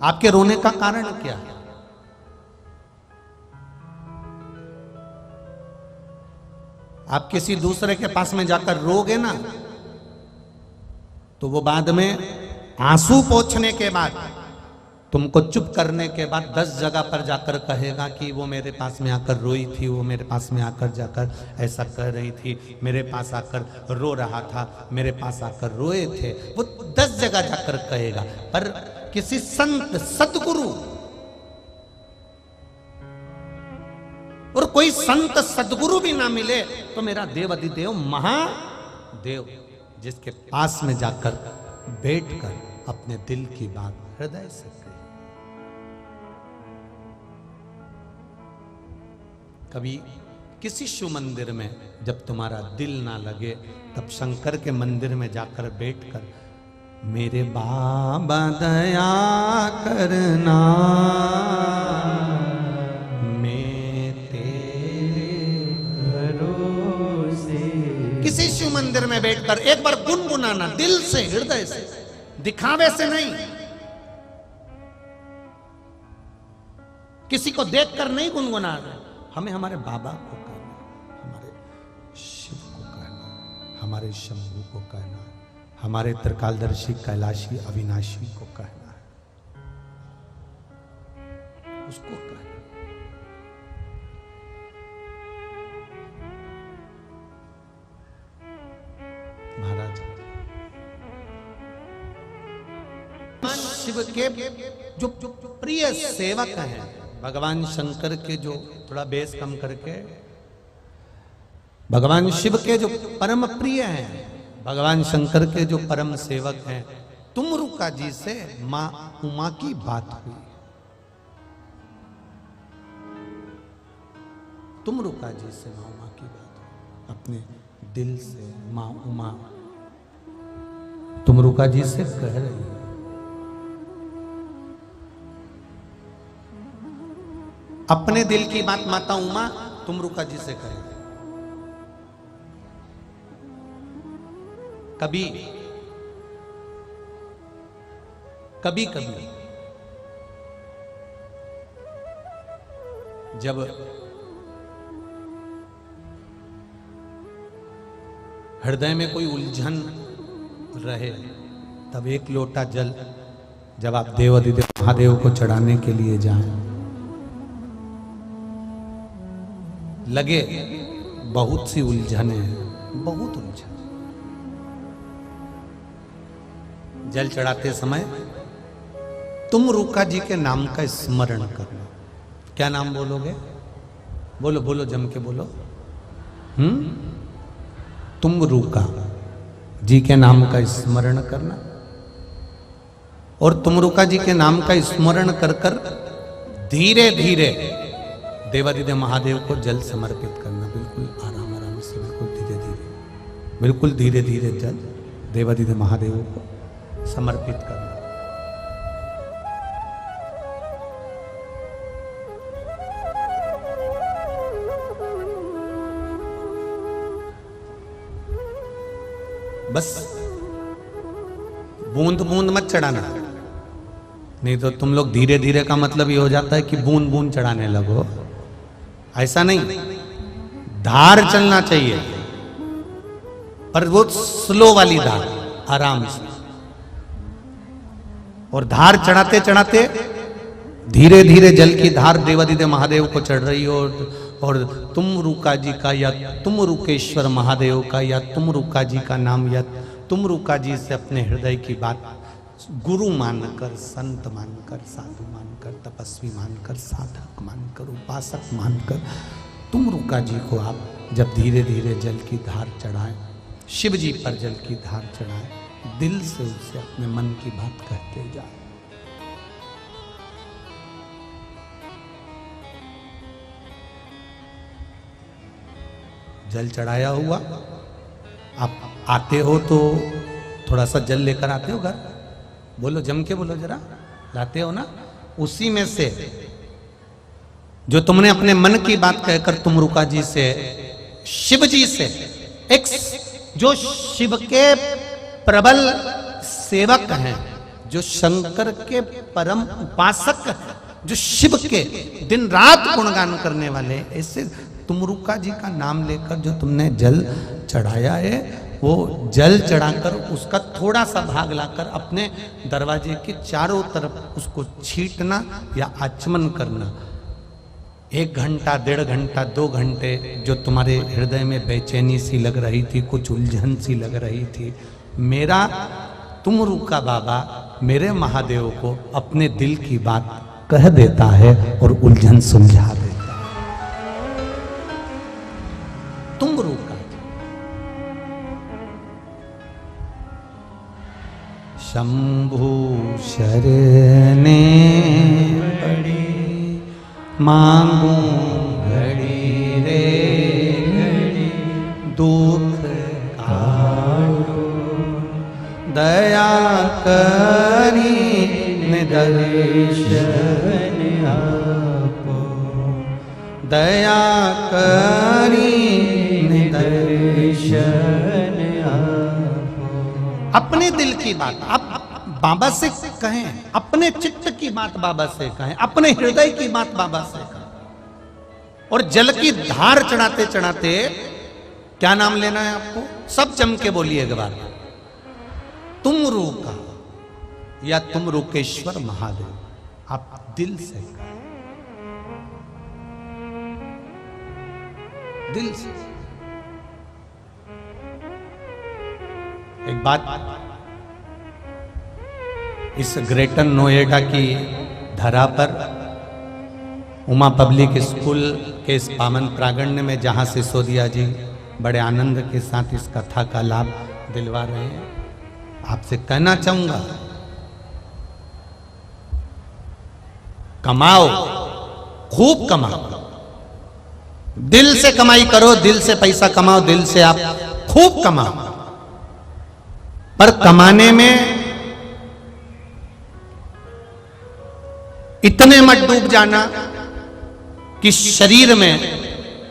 आपके रोने का कारण क्या है? आप किसी दूसरे के पास में जाकर रोगे ना, तो वो बाद में आंसू पोंछने के बाद, तुमको चुप करने के बाद 10 जगह पर जाकर कहेगा कि वो मेरे पास में आकर रोई थी, वो मेरे पास में आकर जाकर ऐसा कर रही थी, मेरे पास आकर रो रहा था, मेरे पास आकर रोए थे। वो 10 जगह जाकर कहेगा। पर किसी संत सदगुरु, और कोई संत सदगुरु भी ना मिले, तो मेरा देव अधिदेव महादेव जिसके पास में जाकर बैठकर अपने दिल की बात हृदय से कही। कभी किसी शिव मंदिर में जब तुम्हारा दिल ना लगे, तब शंकर के मंदिर में जाकर बैठकर, मेरे बाबा दया करना, मैं तेरे भरोसे। किसी शिव मंदिर में बैठकर एक बार गुनगुनाना, दिल से, हृदय से, दिखावे से नहीं। किसी को देखकर नहीं गुनगुनाना, हमें हमारे बाबा को कहना, हमारे शिव को कहना, हमारे शंभू को कहना, हमारे त्रिकालदर्शी कैलाशी अविनाशी को कहना है, उसको कहना। महाराज शिव के जो प्रिय सेवक हैं, भगवान शंकर के जो, थोड़ा बेस कम करके, भगवान शिव के जो परम प्रिय हैं, भगवान शंकर के जो परम सेवक हैं, तुमरुका जी से मां उमा की बात हुई। तुमरुका जी से मां उमा की बात हुई, अपने दिल से मां उमा तुमरुका जी से कह रही है। अपने दिल की बात माता उमा तुमरुका जी से कहे। कभी कभी कभी जब हृदय में कोई उलझन रहे, तब एक लोटा जल जब आप देव अधिदेव महादेव को चढ़ाने के लिए जाएं, लगे बहुत सी उलझने हैं, बहुत उलझन, जल चढ़ाते समय तुमरुका जी के नाम का स्मरण करना, क्या नाम बोलोगे? बोलो बोलो, जम के बोलो। तुमरुका जी के नाम का स्मरण करना, और तुमरुका जी के नाम का स्मरण कर कर धीरे धीरे देवादिदेव महादेव को जल समर्पित करना। बिल्कुल आराम आराम से, बिल्कुल धीरे धीरे, बिल्कुल धीरे धीरे जल देवादिदेव महादेव को समर्पित करना। बस बूंद बूंद मत चढ़ाना, नहीं तो तुम लोग धीरे धीरे का मतलब ये हो जाता है कि बूंद बूंद चढ़ाने लगो। ऐसा नहीं, धार चलना चाहिए, पर वो स्लो वाली धार, आराम से। और धार चढ़ाते चढ़ाते धीरे धीरे जल की धार देवादिदेव महादेव को चढ़ रही हो, और तुमरुका जी का या तुमरुकेश्वर महादेव का या तुमरुका जी का नाम या तुमरुका जी से अपने हृदय की बात गुरु मानकर, संत मानकर, साधु मानकर, तपस्वी मानकर, साधक मानकर, उपासक मानकर तुमरुका जी को आप जब धीरे धीरे जल की धार चढ़ाएं, शिव जी पर जल की धार चढ़ाएं, दिल से उसे अपने मन की बात कहते जाए। जल चढ़ाया हुआ, आप आते हो तो थोड़ा सा जल लेकर आते हो घर, बोलो जम के बोलो जरा, लाते हो ना? उसी में से जो तुमने अपने मन की बात कहकर तुमरुका जी से, शिव जी से, एक जो शिव के प्रबल सेवक हैं, जो शंकर के परम उपासक हैं, जो शिव के दिन रात गुणगान करने वाले, ऐसे तुमरुका जी का नाम लेकर जो तुमने जल चढ़ाया है, वो जल चढ़ाकर उसका थोड़ा सा भाग लाकर अपने दरवाजे के चारों तरफ उसको छींटना या आचमन करना। 1 घंटा, 1.5 घंटा, 2 घंटे जो तुम्हारे हृदय में बेचैनी सी लग रही थी, कुछ उलझन सी लग रही थी, मेरा तुमरुका बाबा मेरे महादेव को अपने दिल की बात कह देता है और उलझन सुलझा देता है। तुमरुका शंभु शरणे पड़ी, मांगू घड़ी रे घड़ी, दुख काटो दया करी दर्शन आपो, दया करी दर्शन आपो। अपने दिल की बात आप बाबा से कहें, अपने चित्त की बात बाबा से कहें, अपने हृदय की बात बाबा से कहें। और जल की धार चढ़ाते चढ़ाते क्या नाम लेना है आपको? सब जम के बोलिए एक बार, तुमरुका या तुमरुकेश्वर महादेव। आप दिल से कहें, दिल से। एक बात, इस ग्रेटर नोएडा की धरा पर उमा पब्लिक स्कूल के इस पावन प्रांगण में, जहां सिसोदिया जी बड़े आनंद के साथ इस कथा का लाभ दिलवा रहे हैं, आपसे कहना चाहूंगा, कमाओ, खूब कमाओ, दिल से कमाई करो, दिल से पैसा कमाओ, दिल से आप खूब कमाओ। पर कमाने में इतने मत डूब जाना कि शरीर में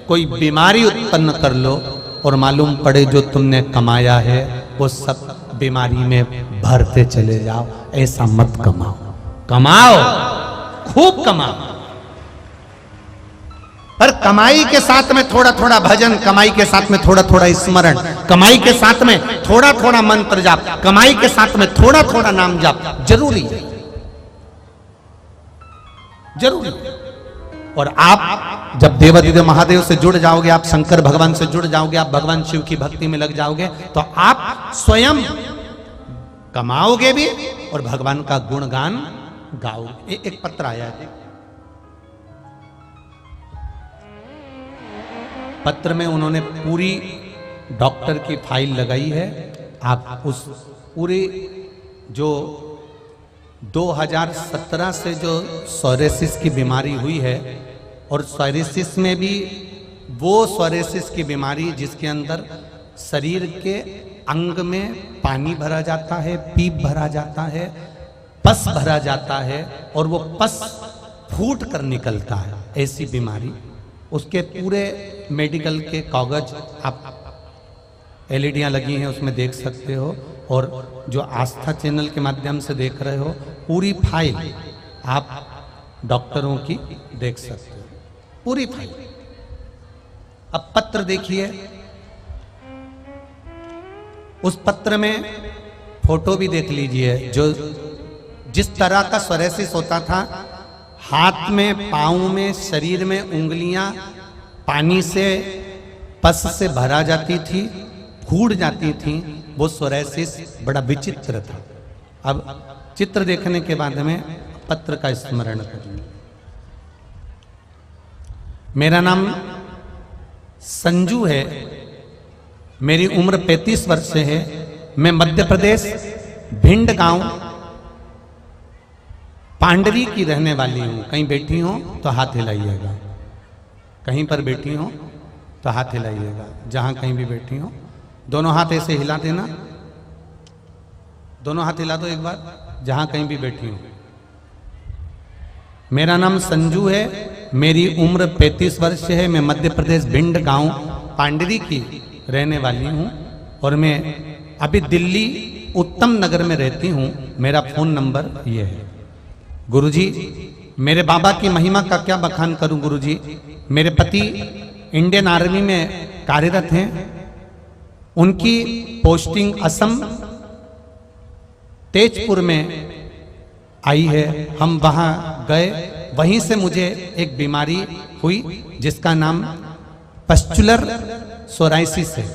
कोई बीमारी उत्पन्न कर लो और मालूम पड़े जो तुमने कमाया है वो सब बीमारी में भरते चले जाओ। ऐसा मत कमाओ, कमाओ, खूब कमाओ, पर कमाई के साथ में थोड़ा थोड़ा भजन, कमाई के साथ में थोड़ा थोड़ा स्मरण, कमाई के साथ में थोड़ा थोड़ा मंत्र जाप, कमाई के साथ में थोड़ा थोड़ा नाम जाप जरूरी है, जरूरी। और आप जब देवादिदेव महादेव से जुड़ जाओगे, आप शंकर भगवान से जुड़ जाओगे, आप भगवान शिव की भक्ति में लग जाओगे, तो आप स्वयं कमाओगे भी और भगवान का गुणगान गाओगे। एक पत्र आया है, पत्र में उन्होंने पूरी डॉक्टर की फाइल लगाई है। आप उस पूरी जो 2017 से जो सोरेसिस की बीमारी हुई है, और सोरेसिस में भी वो सोरेसिस की बीमारी जिसके अंदर शरीर के अंग में पानी भरा जाता है, पीप भरा जाता है, पस भरा जाता है और वो पस फूट कर निकलता है, ऐसी बीमारी। उसके पूरे मेडिकल के कागज आप एलईडियां लगी हैं उसमें देख सकते हो, और जो आस्था चैनल के माध्यम से देख रहे हो पूरी फाइल आप डॉक्टरों की देख सकते हो, पूरी फाइल। अब पत्र देखिए, उस पत्र में फोटो भी देख लीजिए। जो जिस तरह का सोरेसिस होता था, हाथ में, पाँव में, शरीर में उंगलियां पानी से, पस से भरा जाती थी, फूट जाती थी, वो सोरेसिस बड़ा विचित्र था। अब चित्र देखने के बाद में पत्र का स्मरण करेंगे। मेरा नाम संजू है, मेरी उम्र 35 वर्ष है। मैं मध्य प्रदेश भिंड गांव पांडरी की रहने वाली हूँ। कहीं बैठी हो तो हाथ हिलाइएगा, कहीं पर बैठी हो तो हाथ हिलाइएगा, जहाँ कहीं भी बैठी हो दोनों हाथ ऐसे हिला देना, दोनों हाथ हिला दो एक बार, जहाँ कहीं भी बैठी हो। मेरा नाम संजू है, मेरी उम्र 35 वर्ष है। मैं मध्य प्रदेश भिंड गांव पांडरी की रहने वाली हूँ और मैं अभी दिल्ली उत्तम नगर में रहती हूँ। मेरा फोन नंबर ये है। गुरुजी, मेरे बाबा की महिमा का क्या बखान करूं गुरुजी। मेरे पति इंडियन आर्मी में कार्यरत हैं, उनकी पोस्टिंग असम तेजपुर में आई है। हम वहां गए, वहीं से मुझे एक बीमारी हुई जिसका नाम पस्चुलर सोराइसिस है।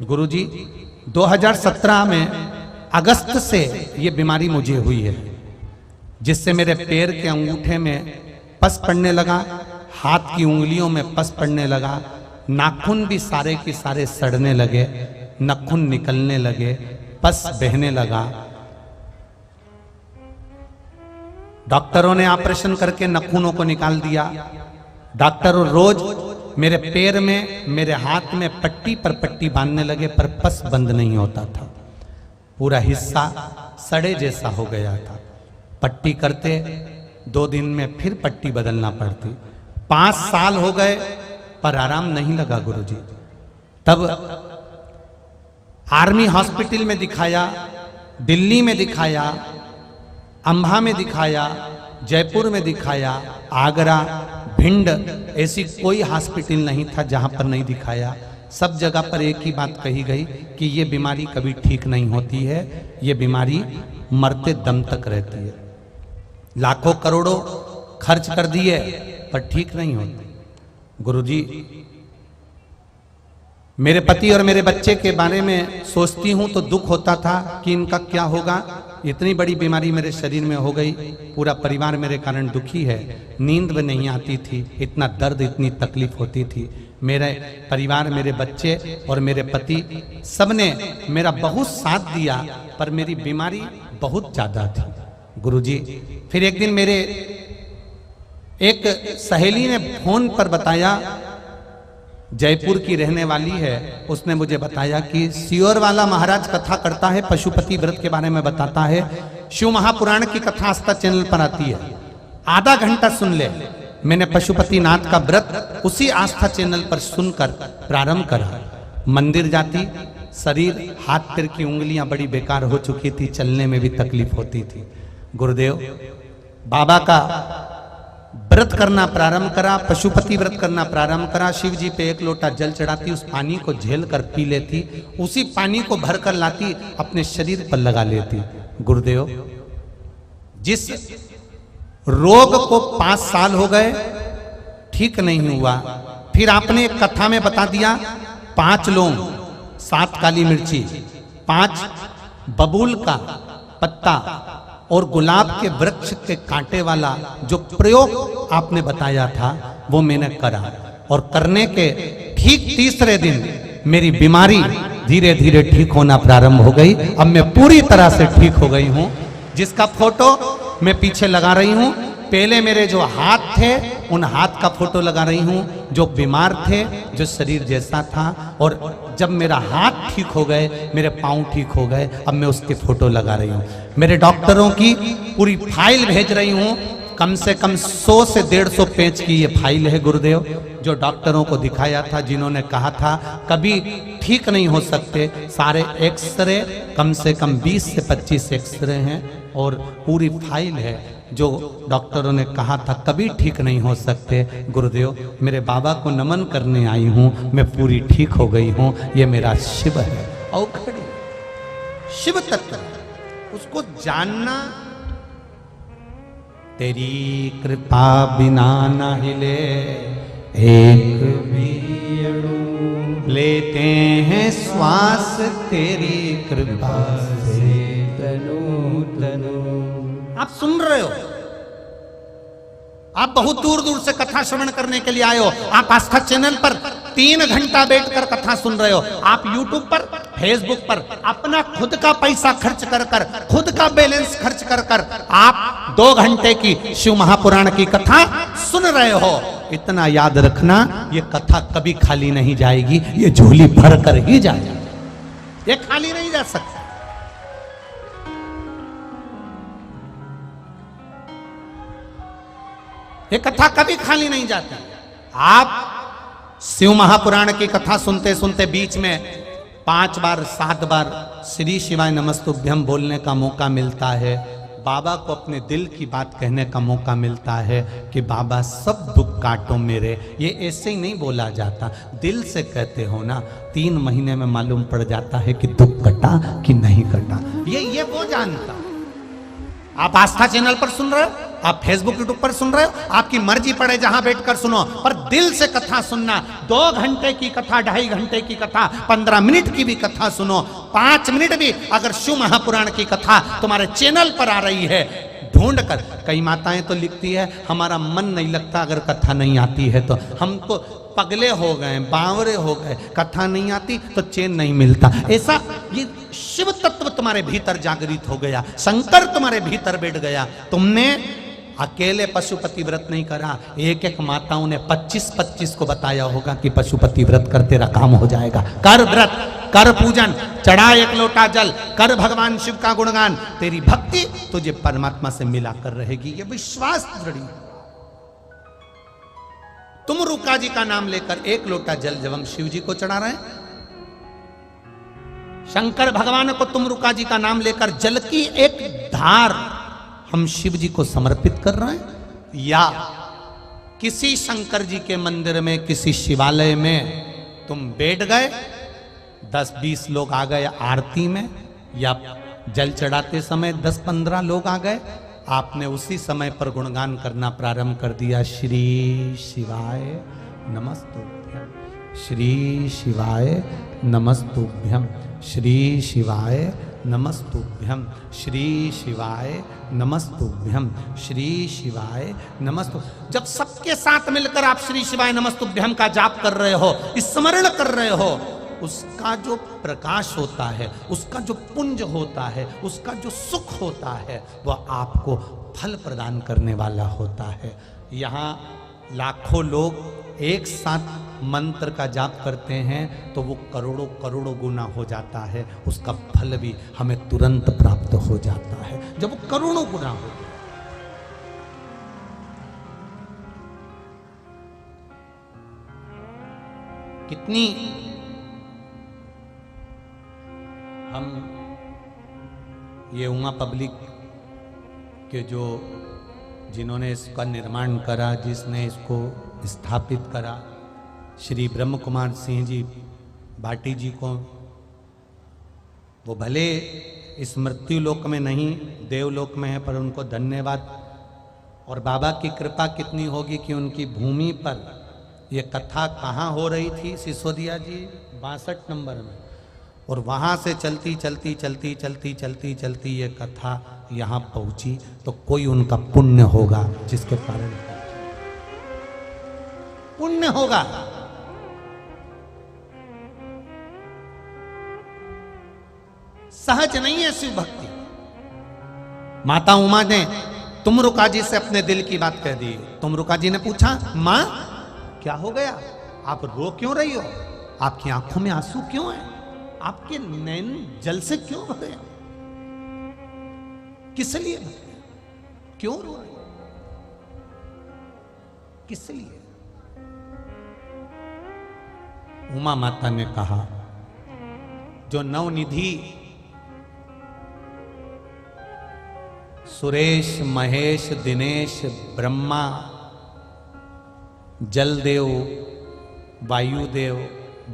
गुरुजी, 2017 में अगस्त से ये बीमारी मुझे हुई है, जिससे मेरे पैर के अंगूठे में पस पड़ने लगा, हाथ की उंगलियों में पस पड़ने लगा, नाखून भी सारे के सारे सड़ने लगे, नाखून निकलने लगे, पस बहने लगा। डॉक्टरों ने ऑपरेशन करके नाखूनों को निकाल दिया। डॉक्टर रोज मेरे पैर में, मेरे हाथ में पट्टी पर पट्टी बांधने लगे, पर पस बंद नहीं होता था। पूरा हिस्सा सड़े जैसा हो गया था। पट्टी करते 2 दिन में फिर पट्टी बदलना पड़ती। 5 साल हो गए पर आराम नहीं लगा गुरुजी। तब आर्मी हॉस्पिटल में दिखाया, दिल्ली में दिखाया, अंबा में दिखाया, जयपुर में दिखाया, आगरा, भिंड, ऐसी कोई हॉस्पिटल नहीं था जहां पर नहीं दिखाया। सब जगह पर एक ही बात कही गई कि ये बीमारी कभी ठीक नहीं होती है, ये बीमारी मरते दम तक रहती है। लाखों करोड़ों खर्च कर दिए पर ठीक नहीं होती। गुरुजी, मेरे पति और मेरे बच्चे के बारे में सोचती हूं तो दुख होता था कि इनका क्या होगा। इतनी बड़ी बीमारी मेरे शरीर में हो गई, पूरा परिवार मेरे कारण दुखी है। नींद भी नहीं आती थी, इतना दर्द, इतनी तकलीफ होती थी। मेरे परिवार, मेरे बच्चे और मेरे पति सबने मेरा बहुत साथ दिया, पर मेरी बीमारी बहुत ज्यादा थी गुरुजी। फिर एक दिन मेरे एक सहेली ने फोन पर बताया, जयपुर की रहने वाली है, उसने मुझे बताया कि सियोर वाला महाराज कथा करता है, पशुपति व्रत के बारे में बताता है। शिव महापुराण की कथा आस्था चैनल पर आती है, आधा घंटा सुन ले। मैंने पशुपति नाथ का व्रत उसी आस्था चैनल पर सुनकर प्रारंभ करा। मंदिर जाती, शरीर, हाथ पैर की उंगलियां बड़ी बेकार हो चुकी थी, चलने में भी तकलीफ होती थी। गुरुदेव, बाबा का व्रत करना प्रारंभ करा, पशुपति व्रत करना प्रारंभ करा। शिव जी पे 1 लोटा जल चढ़ाती, उस पानी को झेल कर पी लेती, उसी पानी को भर कर लाती, अपने शरीर पर लगा लेती। गुरुदेव, जिस रोग को 5 साल हो गए ठीक नहीं हुआ, फिर आपने एक कथा में बता दिया, 5 लौंग, 7 काली मिर्ची, 5 बबूल का पत्ता और गुलाब के वृक्ष के कांटे वाला जो प्रयोग आपने बताया था वो मैंने करा, और करने के ठीक तीसरे दिन मेरी बीमारी धीरे धीरे ठीक होना प्रारंभ हो गई। अब मैं पूरी तरह से ठीक हो गई हूं, जिसका फोटो मैं पीछे लगा रही हूं। पहले मेरे जो हाथ थे उन हाथ का फोटो लगा रही हूं, जो बीमार थे, जो शरीर जैसा था। और जब मेरा हाथ ठीक हो गए, मेरे पांव ठीक हो गए, अब मैं उसके फोटो लगा रही हूं। मेरे डॉक्टरों की पूरी फाइल भेज रही हूं। कम से कम 100 से 150 पेज की ये फाइल है गुरुदेव, जो डॉक्टरों को दिखाया था, जिन्होंने कहा था कभी ठीक नहीं हो सकते। सारे एक्सरे, कम से कम 20 से 25 एक्सरे हैं और पूरी फाइल है, जो डॉक्टरों ने कहा था कभी ठीक नहीं हो सकते। गुरुदेव, मेरे बाबा को नमन करने आई हूँ, मैं पूरी ठीक हो गई हूँ। ये मेरा शिव है, औखड़ी शिव तत्व, उसको जानना। तेरी कृपा बिना न हिले एक भी अणु, लेते हैं श्वास तेरी कृपा से तनु तनु। आप सुन रहे हो, आप बहुत दूर दूर से कथा श्रवण करने के लिए आए हो। आप आस्था चैनल पर 3 घंटा बैठकर कथा सुन रहे हो। आप यूट्यूब पर, फेसबुक पर अपना खुद का पैसा खर्च कर कर, खुद का बैलेंस खर्च कर कर आप 2 घंटे की शिव महापुराण की कथा सुन रहे हो। इतना याद रखना, ये कथा कभी खाली नहीं जाएगी, ये झोली भर कर ही जाएगी, ये खाली नहीं जा सकती। ये कथा कभी खाली नहीं जाती। आप शिव महापुराण की कथा सुनते सुनते बीच में 5 बार 7 बार श्री शिवाय नमस्तुभ्यम बोलने का मौका मिलता है। बाबा को अपने दिल की बात कहने का मौका मिलता है कि बाबा सब दुख काटो मेरे। ये ऐसे ही नहीं बोला जाता, दिल से कहते हो ना। 3 महीने में मालूम पड़ जाता है कि दुख कटा कि नहीं कटा, ये वो जानता। आप आस्था चैनल पर सुन रहे हो, आप फेसबुक यूट्यूब पर सुन रहे हो, आपकी मर्जी पड़े जहां बैठकर सुनो, पर दिल से कथा सुनना। 2 घंटे की कथा, 2.5 घंटे की कथा, 15 मिनट की भी कथा सुनो, 5 मिनट भी अगर शिव महापुराण की कथा तुम्हारे चैनल पर आ रही है, ढूंढ कर। कई माताएं तो लिखती है हमारा मन नहीं लगता अगर कथा नहीं आती है तो, हम तो पगले हो गए, बावरे हो गए, कथा नहीं आती तो चैन नहीं मिलता। ऐसा ये शिव तत्व तुम्हारे भीतर जागृत हो गया, शंकर तुम्हारे भीतर बैठ गया। तुमने अकेले पशुपति व्रत नहीं करा, एक एक माताओं ने 25-25 को बताया होगा कि पशुपति व्रत कर तेरा काम हो जाएगा। कर व्रत, कर पूजन, चढ़ा 1 लोटा जल, कर भगवान शिव का गुणगान, तेरी भक्ति तुझे परमात्मा से मिला कर रहेगी। ये विश्वास दृढ़। तुम रुका जी का नाम लेकर 1 लोटा जल जब हम शिव जी को चढ़ा रहे हैं, शंकर भगवान को तुम रुका जी का नाम लेकर जल की एक धार हम शिव जी को समर्पित कर रहे हैं, या किसी शंकर जी के मंदिर में, किसी शिवालय में तुम बैठ गए, 10-20 लोग आ गए आरती में, या जल चढ़ाते समय 10-15 लोग आ गए, आपने उसी समय पर गुणगान करना प्रारंभ कर दिया। श्री शिवाय नमस्तुभ्यम, श्री शिवाय नमस्तुभ्यम, श्री शिवाय नमस्तुभ्यम, श्री शिवाय नमस्तुभ्यम, श्री शिवाय नमस्तु। जब सबके साथ मिलकर आप श्री शिवाय नमस्तुभ्यम का जाप कर रहे हो, स्मरण कर रहे हो, उसका जो प्रकाश होता है, उसका जो पुंज होता है, उसका जो सुख होता है, वह आपको फल प्रदान करने वाला होता है। यहाँ लाखों लोग एक साथ मंत्र का जाप करते हैं तो वो करोड़ों करोड़ों गुना हो जाता है, उसका फल भी हमें तुरंत प्राप्त हो जाता है जब वो करोड़ों गुना हो। कितनी हम ये उमा पब्लिक के जो जिन्होंने इसका निर्माण करा, जिसने इसको स्थापित करा, श्री ब्रह्म कुमार सिंह जी भाटी जी को, वो भले इस मृत्यु लोक में नहीं देवलोक में है, पर उनको धन्यवाद। और बाबा की कृपा कितनी होगी कि उनकी भूमि पर ये कथा कहाँ हो रही थी, सिसोदिया जी 62 नंबर में, और वहाँ से चलती चलती चलती चलती चलती चलती ये कथा यहाँ पहुँची, तो कोई उनका पुण्य होगा जिसके कारण पुण्य होगा। सहज नहीं है शिव भक्ति। माता उमा ने तुमरुका जी से अपने दिल की बात कह दी। तुमरुका जी ने पूछा, मां क्या हो गया, आप रो क्यों रही हो, आपकी आंखों में आंसू क्यों है, आपके नैन जल से क्यों भरे, किस लिए भरे, क्यों रो रही हो, किस लिए? उमा माता ने कहा, जो नवनिधि सुरेश, महेश, दिनेश, ब्रह्मा, जलदेव, वायुदेव,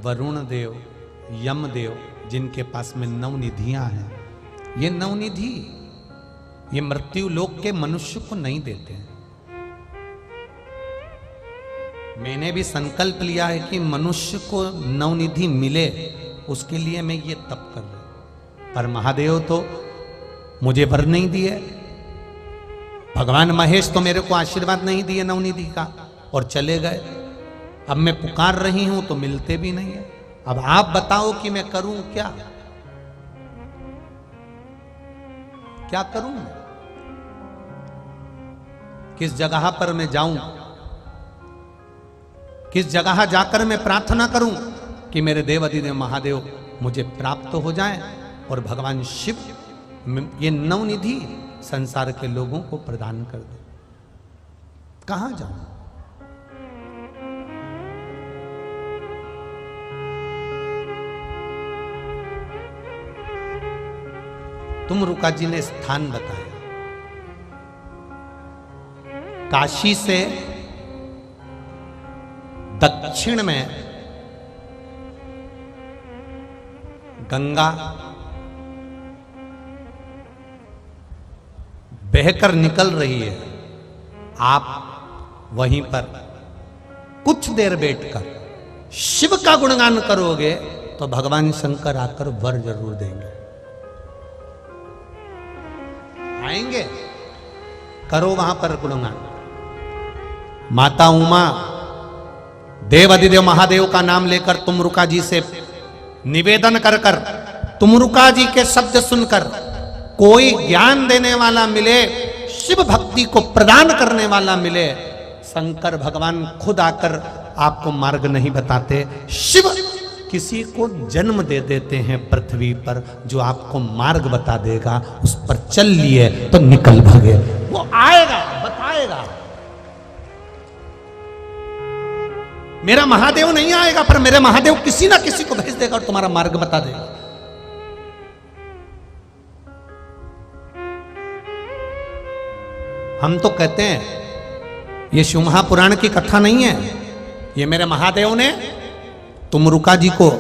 वरुण देव, यमदेव, जिनके पास में नवनिधियां हैं, ये नवनिधि ये मृत्यु लोक के मनुष्य को नहीं देते हैं। मैंने भी संकल्प लिया है कि मनुष्य को नवनिधि मिले, उसके लिए मैं ये तप कर रहा हूं। पर महादेव तो मुझे वर नहीं दिए, भगवान महेश तो मेरे को आशीर्वाद नहीं दिए नवनिधि का और चले गए। अब मैं पुकार रही हूं तो मिलते भी नहीं है। अब आप बताओ कि मैं करूं क्या, क्या करूं, किस जगह पर मैं जाऊं, किस जगह जाकर मैं प्रार्थना करूं कि मेरे देव अधिदेव महादेव मुझे प्राप्त हो जाए और भगवान शिव ये नवनिधि संसार के लोगों को प्रदान कर दे। कहां जाऊं? तुमरुका जी ने स्थान बताया, काशी से दक्षिण में गंगा बहकर निकल रही है। आप वहीं पर कुछ देर बैठकर शिव का गुणगान करोगे तो भगवान शंकर आकर वर जरूर देंगे, आएंगे। करो वहां पर गुणगान। माता उमा देव अधिदेव महादेव का नाम लेकर तुमरुका जी से निवेदन कर कर, तुमरुका जी के शब्द सुनकर कोई ज्ञान देने वाला मिले, शिव भक्ति को प्रदान करने वाला मिले, शंकर भगवान खुद आकर आपको मार्ग नहीं बताते। शिव किसी को जन्म दे देते हैं पृथ्वी पर, जो आपको मार्ग बता देगा, उस पर चल लिए तो निकल भागे। वो आएगा, बताएगा। मेरा महादेव नहीं आएगा, पर मेरे महादेव किसी ना किसी को भेज देगा और तुम्हारा मार्ग बता देगा। हम तो कहते हैं ये शिव महापुराण की कथा नहीं है, ये मेरे महादेव ने तुमरुका जी को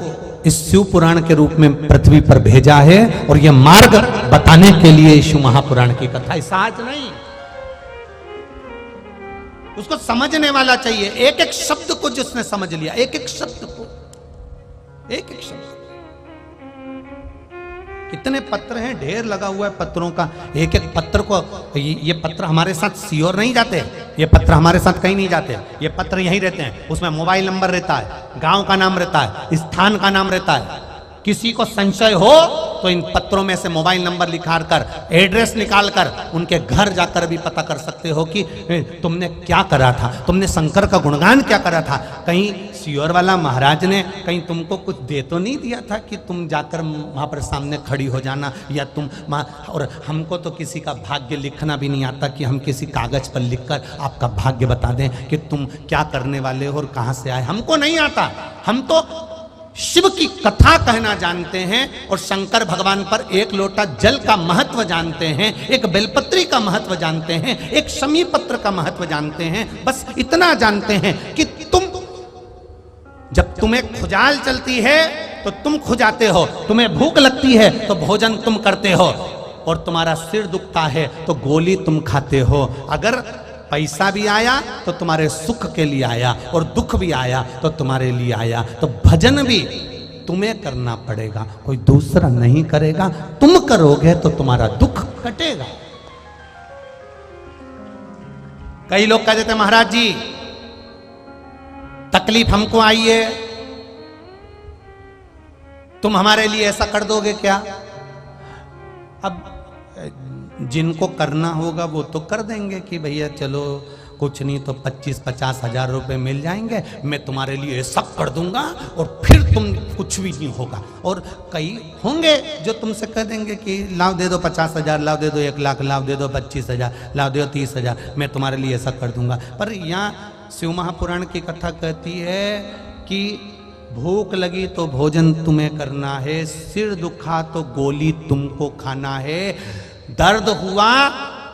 इस शिव पुराण के रूप में पृथ्वी पर भेजा है और ये मार्ग बताने के लिए शिव महापुराण की कथा, साज नहीं। उसको समझने वाला चाहिए, एक एक शब्द को जिसने समझ लिया, एक एक शब्द को, एक एक शब्द। कितने पत्र हैं, ढेर लगा हुआ है पत्रों का। एक एक पत्र को, ये पत्र हमारे साथ सीओर नहीं जाते, ये पत्र हमारे साथ कहीं नहीं जाते, ये पत्र यहीं रहते हैं। उसमें मोबाइल नंबर रहता है, गांव का नाम रहता है, स्थान का नाम रहता है। किसी को संशय हो तो इन पत्रों में से मोबाइल नंबर निकाल कर, एड्रेस निकाल कर उनके घर जाकर भी पता कर सकते हो कि तुमने क्या करा था, तुमने शंकर का गुणगान क्या करा था। कहीं सियोर वाला महाराज ने कहीं तुमको कुछ दे तो नहीं दिया था कि तुम जाकर वहां पर सामने खड़ी हो जाना, या तुम। और हमको तो किसी का भाग्य लिखना भी नहीं आता कि हम किसी कागज पर लिखकर आपका भाग्य बता दें कि तुम क्या करने वाले हो और कहां से आए, हमको नहीं आता। हम तो शिव की कथा कहना जानते हैं और शंकर भगवान पर एक लोटा जल का महत्व जानते हैं, एक बेलपत्री का महत्व जानते हैं, एक शमी पत्र का महत्व जानते हैं। बस इतना जानते हैं कि तुम, जब तुम्हें खुजाल चलती है तो तुम खुजाते हो, तुम्हें भूख लगती है तो भोजन तुम करते हो, और तुम्हारा सिर दुखता है तो गोली तुम खाते हो। अगर पैसा भी आया तो तुम्हारे सुख के लिए आया, और दुख भी आया तो तुम्हारे लिए आया। तो भजन भी तुम्हें करना पड़ेगा, कोई दूसरा नहीं करेगा। तुम करोगे तो तुम्हारा दुख कटेगा। कई लोग कह देते महाराज जी तकलीफ हमको आई है, तुम हमारे लिए ऐसा कर दोगे क्या? अब जिनको करना होगा वो तो कर देंगे कि भैया चलो कुछ नहीं तो 25-50 हजार रुपए मिल जाएंगे, मैं तुम्हारे लिए सब कर दूंगा और फिर तुम कुछ भी नहीं होगा। और कई होंगे जो तुमसे कह देंगे कि लाओ दे दो 50,000, लाओ दे दो 1 लाख, लाओ दे दो 25,000, लाओ दे दो 30,000, मैं तुम्हारे लिए ऐसा कर दूंगा। पर यहाँ शिव महापुराण की कथा कहती है कि भूख लगी तो भोजन तुम्हें करना है, सिर दुखा तो गोली तुमको खाना है, दर्द हुआ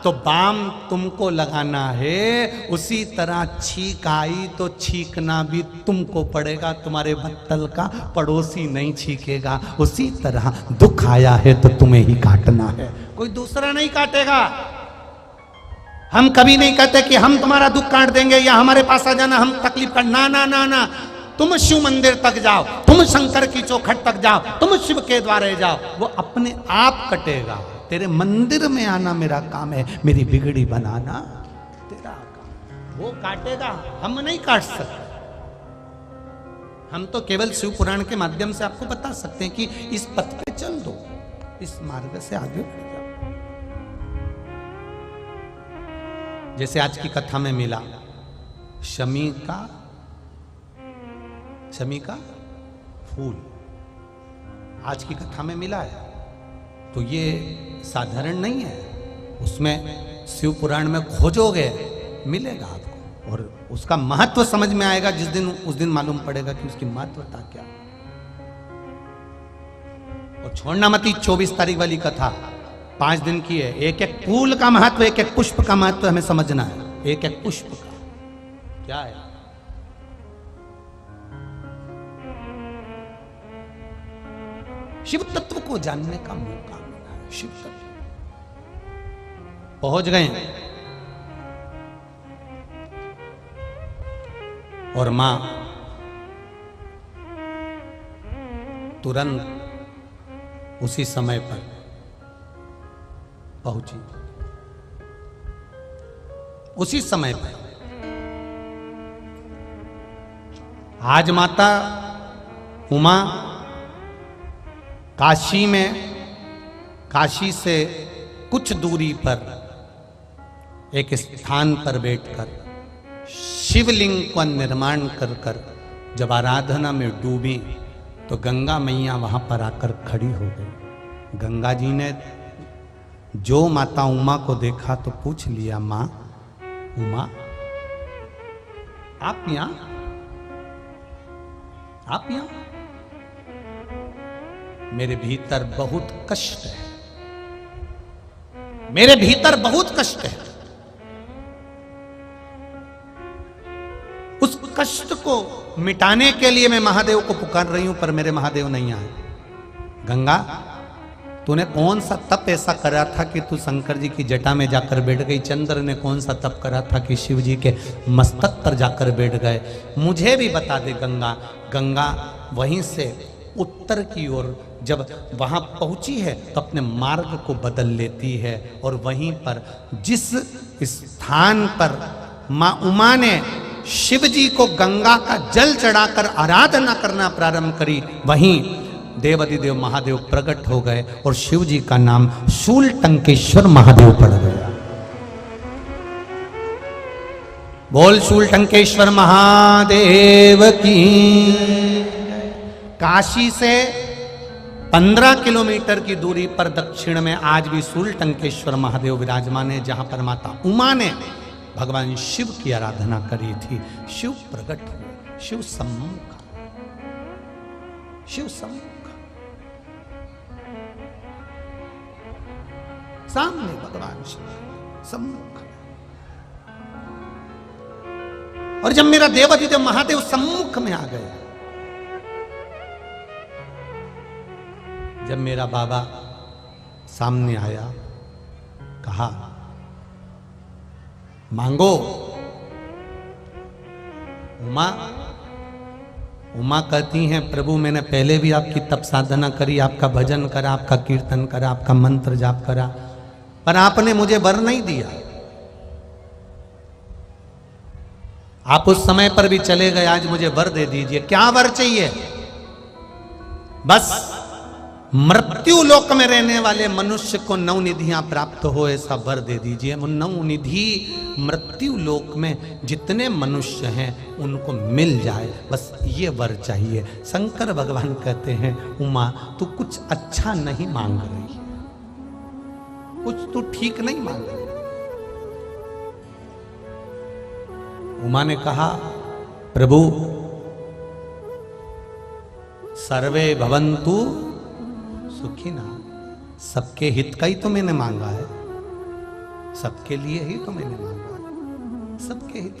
तो बाम तुमको लगाना है, उसी तरह छींक आई तो छींकना भी तुमको पड़ेगा, तुम्हारे बत्तल का पड़ोसी नहीं छींकेगा। उसी तरह दुख आया है तो तुम्हें ही काटना है, कोई दूसरा नहीं काटेगा। हम कभी नहीं कहते कि हम तुम्हारा दुख काट देंगे या हमारे पास आ जाना, हम तकलीफ कर, ना ना ना ना। तुम शिव मंदिर तक जाओ, तुम शंकर की चौखट तक जाओ, तुम शिव के द्वारे जाओ, वो अपने आप कटेगा। तेरे मंदिर में आना मेरा काम है, मेरी बिगड़ी बनाना तेरा काम। वो काटेगा, हम नहीं काट सकते। हम तो केवल शिव पुराण के माध्यम से आपको बता सकते हैं कि इस पथ पे चल दो, इस मार्ग से आगे बढ़ जाओ। जैसे आज की कथा में मिला शमी का फूल, आज की कथा में मिला है, तो ये साधारण नहीं है। उसमें शिव पुराण में खोजोगे मिलेगा आपको, और उसका महत्व समझ में आएगा उस दिन मालूम पड़ेगा कि उसकी महत्वता क्या। और छोड़ना मत 24 तारीख वाली कथा 5 दिन की है। एक एक फूल का महत्व, एक एक पुष्प का महत्व हमें समझना है। एक एक पुष्प का क्या है। शिव तत्व को जानने का मौका मिला है। शिव तत्व पहुंच गए और मां तुरंत उसी समय पर पहुंची। उसी समय पर आज माता उमा काशी से कुछ दूरी पर एक स्थान पर बैठकर शिवलिंग का निर्माण कर जब आराधना में डूबी तो गंगा मैया वहां पर आकर खड़ी हो गई। गंगा जी ने जो माता उमा को देखा तो पूछ लिया, मां उमा आप यहां? मेरे भीतर बहुत कष्ट है, मेरे भीतर बहुत कष्ट है। उस कष्ट को मिटाने के लिए मैं महादेव को पुकार रही हूं, पर मेरे महादेव नहीं आए। गंगा, तूने कौन सा तप ऐसा करा था कि तू शंकर जी की जटा में जाकर बैठ गई? चंद्र ने कौन सा तप करा था कि शिव जी के मस्तक पर जाकर बैठ गए? मुझे भी बता दे गंगा। गंगा वहीं से उत्तर की ओर जब वहां पहुंची है तो अपने मार्ग को बदल लेती है, और वहीं पर जिस स्थान पर मां उमा ने शिव जी को गंगा का जल चढ़ाकर आराधना करना प्रारंभ करी, वहीं देवाधिदेव महादेव प्रकट हो गए और शिव जी का नाम शूलटंकेश्वर महादेव पड़ गया। बोल शूलटंकेश्वर महादेव की। काशी से 15 किलोमीटर की दूरी पर दक्षिण में आज भी शूलटंकेश्वर महादेव विराजमान है, जहां पर माता उमा ने भगवान शिव की आराधना करी थी। शिव प्रकट हुए, शिव सम्मुख, शिव सम्मुख सामने भगवान शिव सम्मुख। और जब मेरा देवाधिदेव महादेव सम्मुख में आ गए, जब मेरा बाबा सामने आया, कहा मांगो। उमा कहती हैं, प्रभु मैंने पहले भी आपकी तप साधना करी, आपका भजन करा, आपका कीर्तन करा, आपका मंत्र जाप करा, पर आपने मुझे वर नहीं दिया। आप उस समय पर भी चले गए, आज मुझे वर दे दीजिए। क्या वर चाहिए? बस मृत्यु लोक में रहने वाले मनुष्य को नौ निधियां प्राप्त हो ऐसा वर दे दीजिए। नौ निधि मृत्यु लोक में जितने मनुष्य हैं उनको मिल जाए, बस ये वर चाहिए। शंकर भगवान कहते हैं उमा तू कुछ अच्छा नहीं मांग रही, कुछ तू ठीक नहीं मांग रही। उमा ने कहा प्रभु सर्वे भवन्तु सुखी ना, सबके हित का ही तो मैंने मांगा है, सबके लिए ही तो मैंने मांगा है, सबके हित।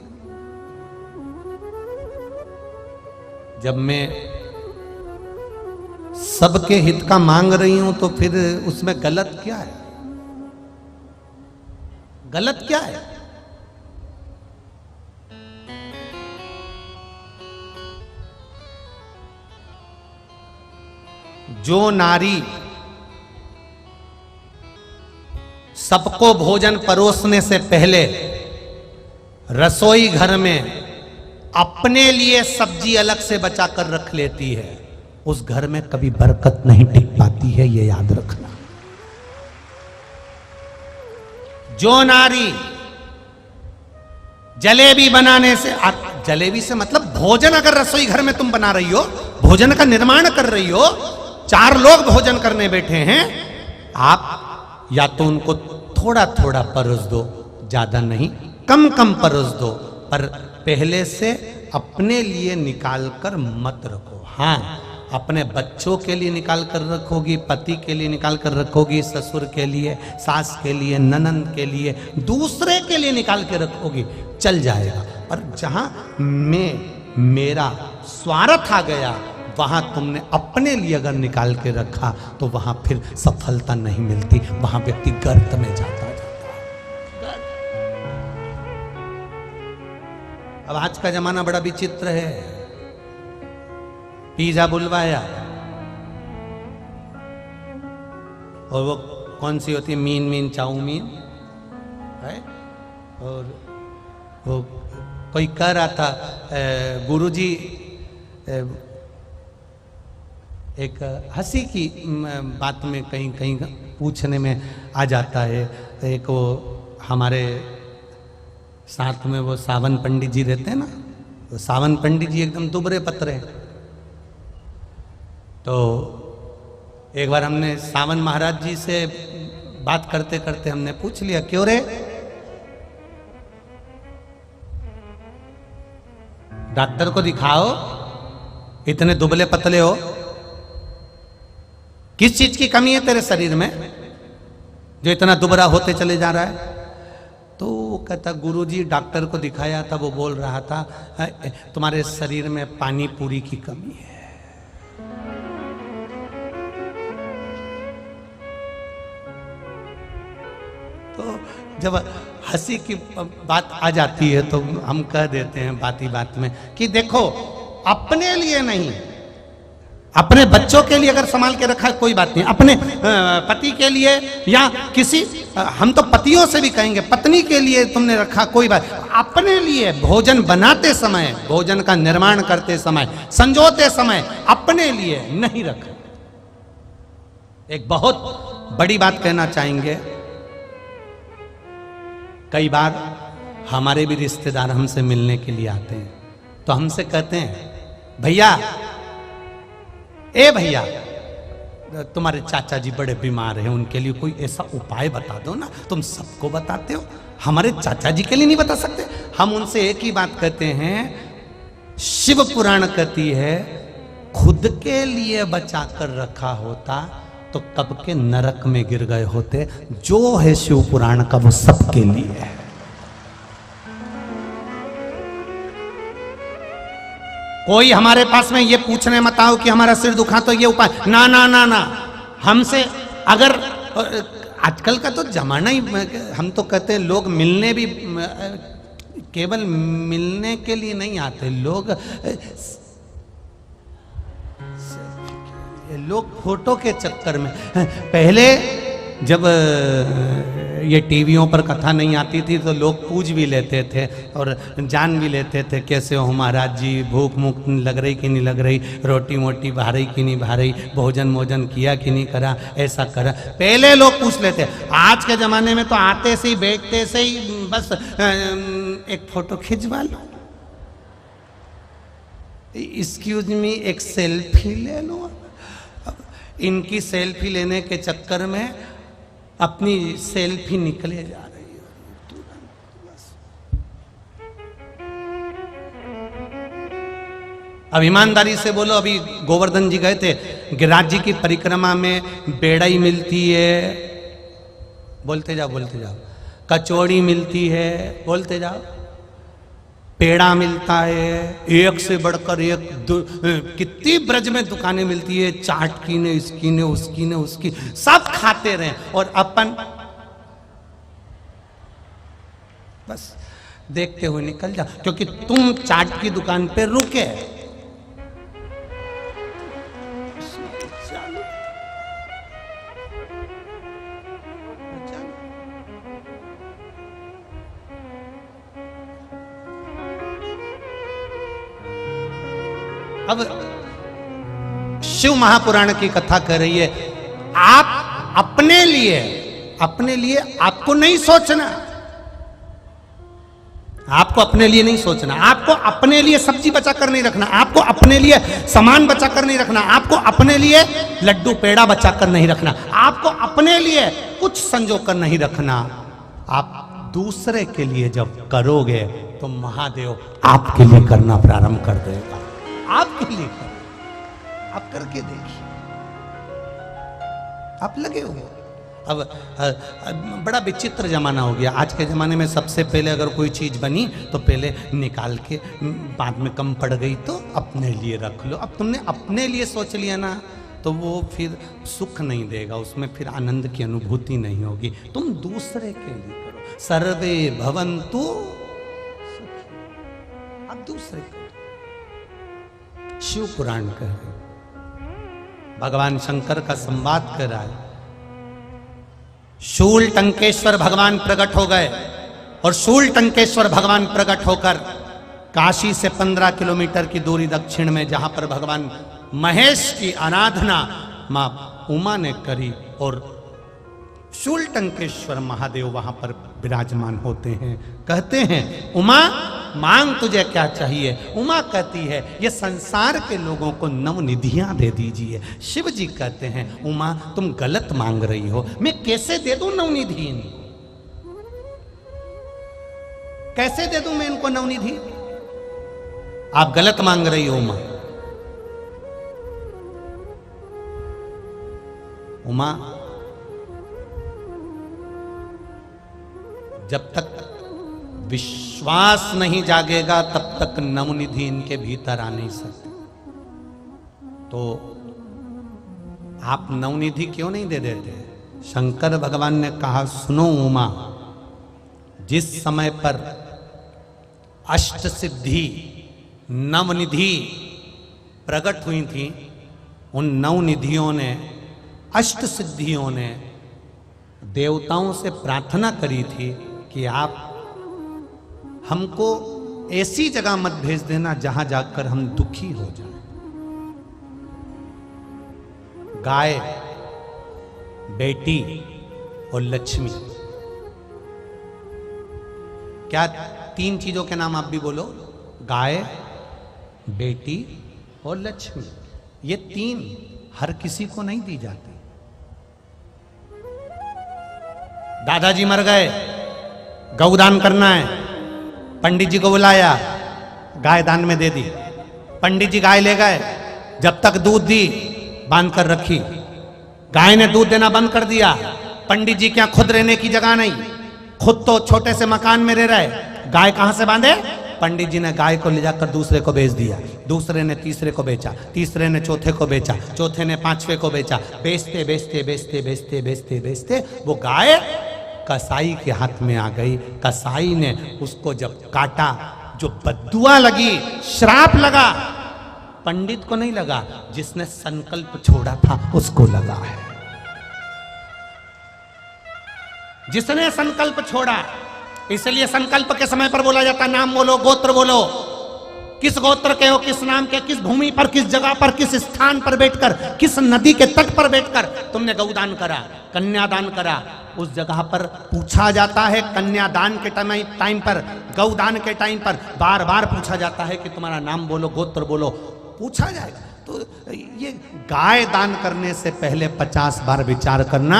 जब मैं सबके हित का मांग रही हूं तो फिर उसमें गलत क्या है? गलत क्या है? जो नारी सबको भोजन परोसने से पहले रसोई घर में अपने लिए सब्जी अलग से बचा कर रख लेती है, उस घर में कभी बरकत नहीं टिक पाती है, ये याद रखना। जो नारी जलेबी बनाने से, जलेबी से मतलब भोजन अगर रसोई घर में तुम बना रही हो, भोजन का निर्माण कर रही हो, 4 लोग भोजन करने बैठे हैं, आप या तो उनको थोड़ा थोड़ा परोस दो, ज्यादा नहीं, कम कम परोस दो, पर पहले से अपने लिए निकाल कर मत रखो। हाँ, अपने बच्चों के लिए निकाल कर रखोगी, पति के लिए निकाल कर रखोगी, ससुर के लिए, सास के लिए, ननंद के लिए, दूसरे के लिए निकाल के रखोगी, चल जाएगा। पर जहां मेरा स्वार्थ आ गया, वहां तुमने अपने लिए अगर निकाल के रखा तो वहां फिर सफलता नहीं मिलती, वहां व्यक्ति गर्त में जाता है। अब आज का जमाना बड़ा विचित्र है। पिज्जा बुलवाया और वो कौन सी होती है, मीन चाउमीन है, और वो कोई कह रहा था गुरुजी, एक हंसी की बात में कहीं कहीं पूछने में आ जाता है। एक वो हमारे साथ में वो सावन पंडित जी रहते हैं ना, तो सावन पंडित जी एकदम दुबरे पतरे। तो एक बार हमने सावन महाराज जी से बात करते करते हमने पूछ लिया, क्यों रे डॉक्टर को दिखाओ, इतने दुबले पतले हो, किस चीज की कमी है तेरे शरीर में जो इतना दुबरा होते चले जा रहा है? तो वो कहता गुरुजी डॉक्टर को दिखाया था, वो बोल रहा था तुम्हारे शरीर में पानी पूरी की कमी है। तो जब हंसी की बात आ जाती है तो हम कह देते हैं बात ही बात में कि देखो, अपने लिए नहीं, अपने बच्चों के लिए अगर संभाल के रखा है कोई बात नहीं, अपने पति के लिए या किसी, हम तो पतियों से भी कहेंगे, पत्नी के लिए तुमने रखा कोई बात, अपने लिए भोजन बनाते समय, भोजन का निर्माण करते समय, संजोते समय अपने लिए नहीं रखा। एक बहुत बड़ी बात कहना चाहेंगे, कई बार हमारे भी रिश्तेदार हमसे मिलने के लिए आते हैं तो हमसे कहते हैं भैया, ए भैया तुम्हारे चाचा जी बड़े बीमार हैं, उनके लिए कोई ऐसा उपाय बता दो ना। तुम सबको बताते हो, हमारे चाचा जी के लिए नहीं बता सकते? हम उनसे एक ही बात कहते हैं, शिव पुराण कहती है खुद के लिए बचा कर रखा होता तो कब के नरक में गिर गए होते। जो है शिव पुराण का वो सबके लिए है। कोई हमारे पास में ये पूछने मत आओ कि हमारा सिर दुखा तो ये उपाय, ना ना ना ना। हमसे अगर आजकल का तो जमाना ही, हम तो कहते हैं लोग मिलने भी केवल मिलने के लिए नहीं आते, लोग फोटो के चक्कर में। पहले जब ये टीवियों पर कथा नहीं आती थी तो लोग पूछ भी लेते थे और जान भी लेते थे कैसे हो महाराज जी, भूख मुख लग रही कि नहीं लग रही, रोटी मोटी भा रही कि नहीं भा रही, भोजन भोजन किया कि नहीं करा, ऐसा करा, पहले लोग पूछ लेते। आज के ज़माने में तो आते से ही बैठते से ही बस एक फ़ोटो खिंचवा लो, एक्सक्यूज मी एक सेल्फी ले लो। इनकी सेल्फी लेने के चक्कर में अपनी सेल्फी निकले जा रही है तुरंत। अब ईमानदारी से बोलो, अभी गोवर्धन जी गए थे, गिरिराज जी की परिक्रमा में बेड़ई मिलती है, बोलते जाओ बोलते जाओ, कचौड़ी मिलती है, बोलते जाओ, पेड़ा मिलता है, एक से बढ़कर एक, कितनी ब्रज में दुकानें मिलती है, चाट की ने, इसकी ने, उसकी ने, उसकी, सब खाते रहे और अपन बस देखते हुए निकल जा, क्योंकि तुम चाट की दुकान पे रुके। अब शिव महापुराण की कथा कर रही है, आप अपने लिए आपको नहीं सोचना, आपको अपने लिए नहीं सोचना, आपको अपने लिए सब्जी बचा कर नहीं रखना, आपको अपने लिए सामान बचा कर नहीं रखना, आपको अपने लिए लड्डू पेड़ा बचा कर नहीं रखना, आपको अपने लिए कुछ संजो कर नहीं रखना। आप दूसरे के लिए जब करोगे तो महादेव आपके लिए करना प्रारंभ कर देगा, आपके लिए करो, आप करके देखिए, आप लगे हुए। अब बड़ा विचित्र जमाना हो गया। आज के जमाने में सबसे पहले अगर कोई चीज बनी तो पहले निकाल के, बाद में कम पड़ गई तो अपने लिए रख लो। अब तुमने अपने लिए सोच लिया ना तो वो फिर सुख नहीं देगा, उसमें फिर आनंद की अनुभूति नहीं होगी। तुम दूसरे के लिए करो, सर्वे भवन्तु सुखी, अब दूसरे को। शिव पुराण कह रहे, भगवान शंकर का संवाद कर रहा है। शूल टंकेश्वर भगवान प्रकट हो गए और शूल टंकेश्वर भगवान प्रकट होकर काशी से 15 किलोमीटर की दूरी दक्षिण में, जहां पर भगवान महेश की आराधना मां उमा ने करी, और शूल टंकेश्वर महादेव वहां पर विराजमान होते हैं। कहते हैं, उमा मांग तुझे क्या चाहिए। उमा कहती है, ये संसार के लोगों को नवनिधियां दे दीजिए। शिव जी कहते हैं, उमा तुम गलत मांग रही हो, मैं कैसे दे दूं नवनिधि, कैसे दे दूं मैं इनको नवनिधि, आप गलत मांग रही हो उमा। उमा जब तक विश्वास नहीं जागेगा तब तक नवनिधि इनके भीतर आ नहीं सकती। तो आप नवनिधि क्यों नहीं दे देते? शंकर भगवान ने कहा, सुनो उमा, जिस समय पर अष्ट सिद्धि नवनिधि प्रकट हुई थी, उन नवनिधियों ने, अष्ट सिद्धियों ने देवताओं से प्रार्थना करी थी कि आप हमको ऐसी जगह मत भेज देना जहां जाकर हम दुखी हो जाएं। गाय, बेटी और लक्ष्मी, क्या 3 चीजों के नाम आप भी बोलो? गाय, बेटी और लक्ष्मी। ये 3 हर किसी को नहीं दी जाती। दादाजी मर गए, गौदान करना है, पंडित जी को बुलाया, गाय दान में दे दी। पंडित जी गाय ले गए, जब तक दूध दी बांध कर रखी, गाय ने दूध देना बंद कर दिया। पंडित जी क्या खुद रहने की जगह नहीं, खुद तो छोटे से मकान में रह रहे, गाय कहां से बांधे? पंडित जी ने गाय को ले जाकर दूसरे को बेच दिया, दूसरे ने तीसरे को बेचा, तीसरे ने चौथे को बेचा, चौथे ने पांचवे को बेचा। बेचते बेचते बेचते बेचते बेचते बेचते वो गाय कसाई के हाथ में आ गई। कसाई ने उसको जब काटा, जो बद्दुआ लगी, श्राप लगा, पंडित को नहीं लगा, जिसने संकल्प छोड़ा था उसको लगा है। जिसने संकल्प छोड़ा, इसलिए संकल्प के समय पर बोला जाता नाम बोलो, गोत्र बोलो, किस गोत्र के हो, किस नाम के, किस भूमि पर, किस जगह पर, किस स्थान पर बैठकर, किस नदी के तट पर बैठकर तुमने गौदान करा, कन्यादान करा। उस जगह पर पूछा जाता है, कन्यादान के टाइम पर, गौदान के टाइम पर बार बार पूछा जाता है कि तुम्हारा नाम बोलो, गोत्र बोलो, पूछा जाएगा। तो ये गाय दान करने से पहले 50 बार विचार करना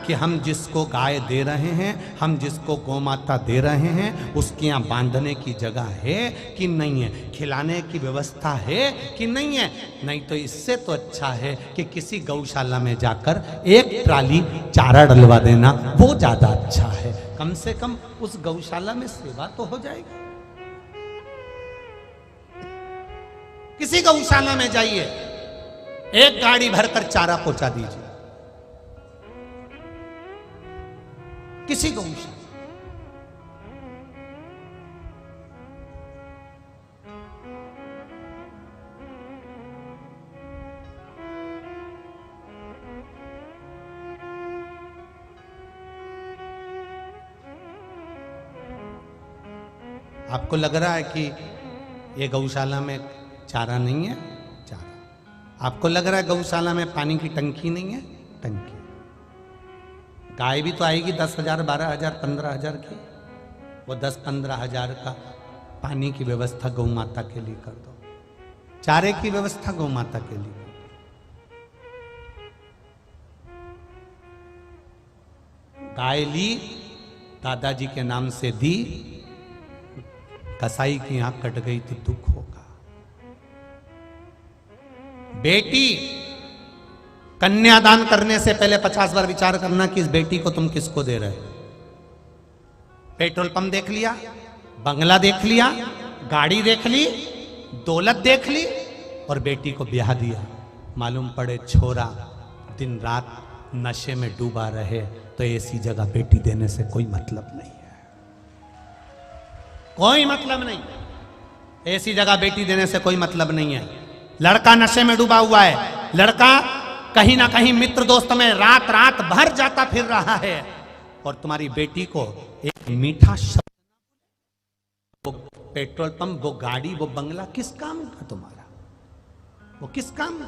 कि हम जिसको गाय दे रहे हैं, हम जिसको गौ माता दे रहे हैं, उसके यहाँ बांधने की जगह है कि नहीं है, खिलाने की व्यवस्था है कि नहीं है। नहीं तो इससे तो अच्छा है कि किसी गौशाला में जाकर एक ट्राली चारा डलवा देना, वो ज्यादा अच्छा है। कम से कम उस गौशाला में सेवा तो हो जाएगी। किसी गौशाला में जाइए, एक गाड़ी भरकर चारा पहुंचा दीजिए, किसी गौशाला। आपको लग रहा है कि ये गौशाला में चारा नहीं है, चारा। आपको लग रहा है गौशाला में पानी की टंकी नहीं है, टंकी। गाय भी तो आएगी 10,000, 12,000, 15,000 की। वो 10-15,000 का पानी की व्यवस्था गौ माता के लिए कर दो, चारे की व्यवस्था गौ माता के लिए। गाय ली, दादाजी के नाम से दी, कसाई की आंख कट गई तो दुख होगा। बेटी, कन्यादान करने से पहले 50 बार विचार करना कि इस बेटी को तुम किसको दे रहे हो। पेट्रोल पंप देख लिया, बंगला देख लिया, गाड़ी देख ली, दौलत देख ली और बेटी को ब्याह दिया। मालूम पड़े छोरा दिन रात नशे में डूबा रहे तो ऐसी जगह बेटी देने से कोई मतलब नहीं है, कोई मतलब नहीं। ऐसी जगह बेटी देने से कोई मतलब नहीं है। लड़का नशे में डूबा हुआ है, लड़का कहीं ना कहीं मित्र दोस्त में रात रात भर जाता फिर रहा है, और तुम्हारी बेटी को एक मीठा शब्द, वो पेट्रोल पंप, वो गाड़ी, वो बंगला किस काम का तुम्हारा, वो किस काम?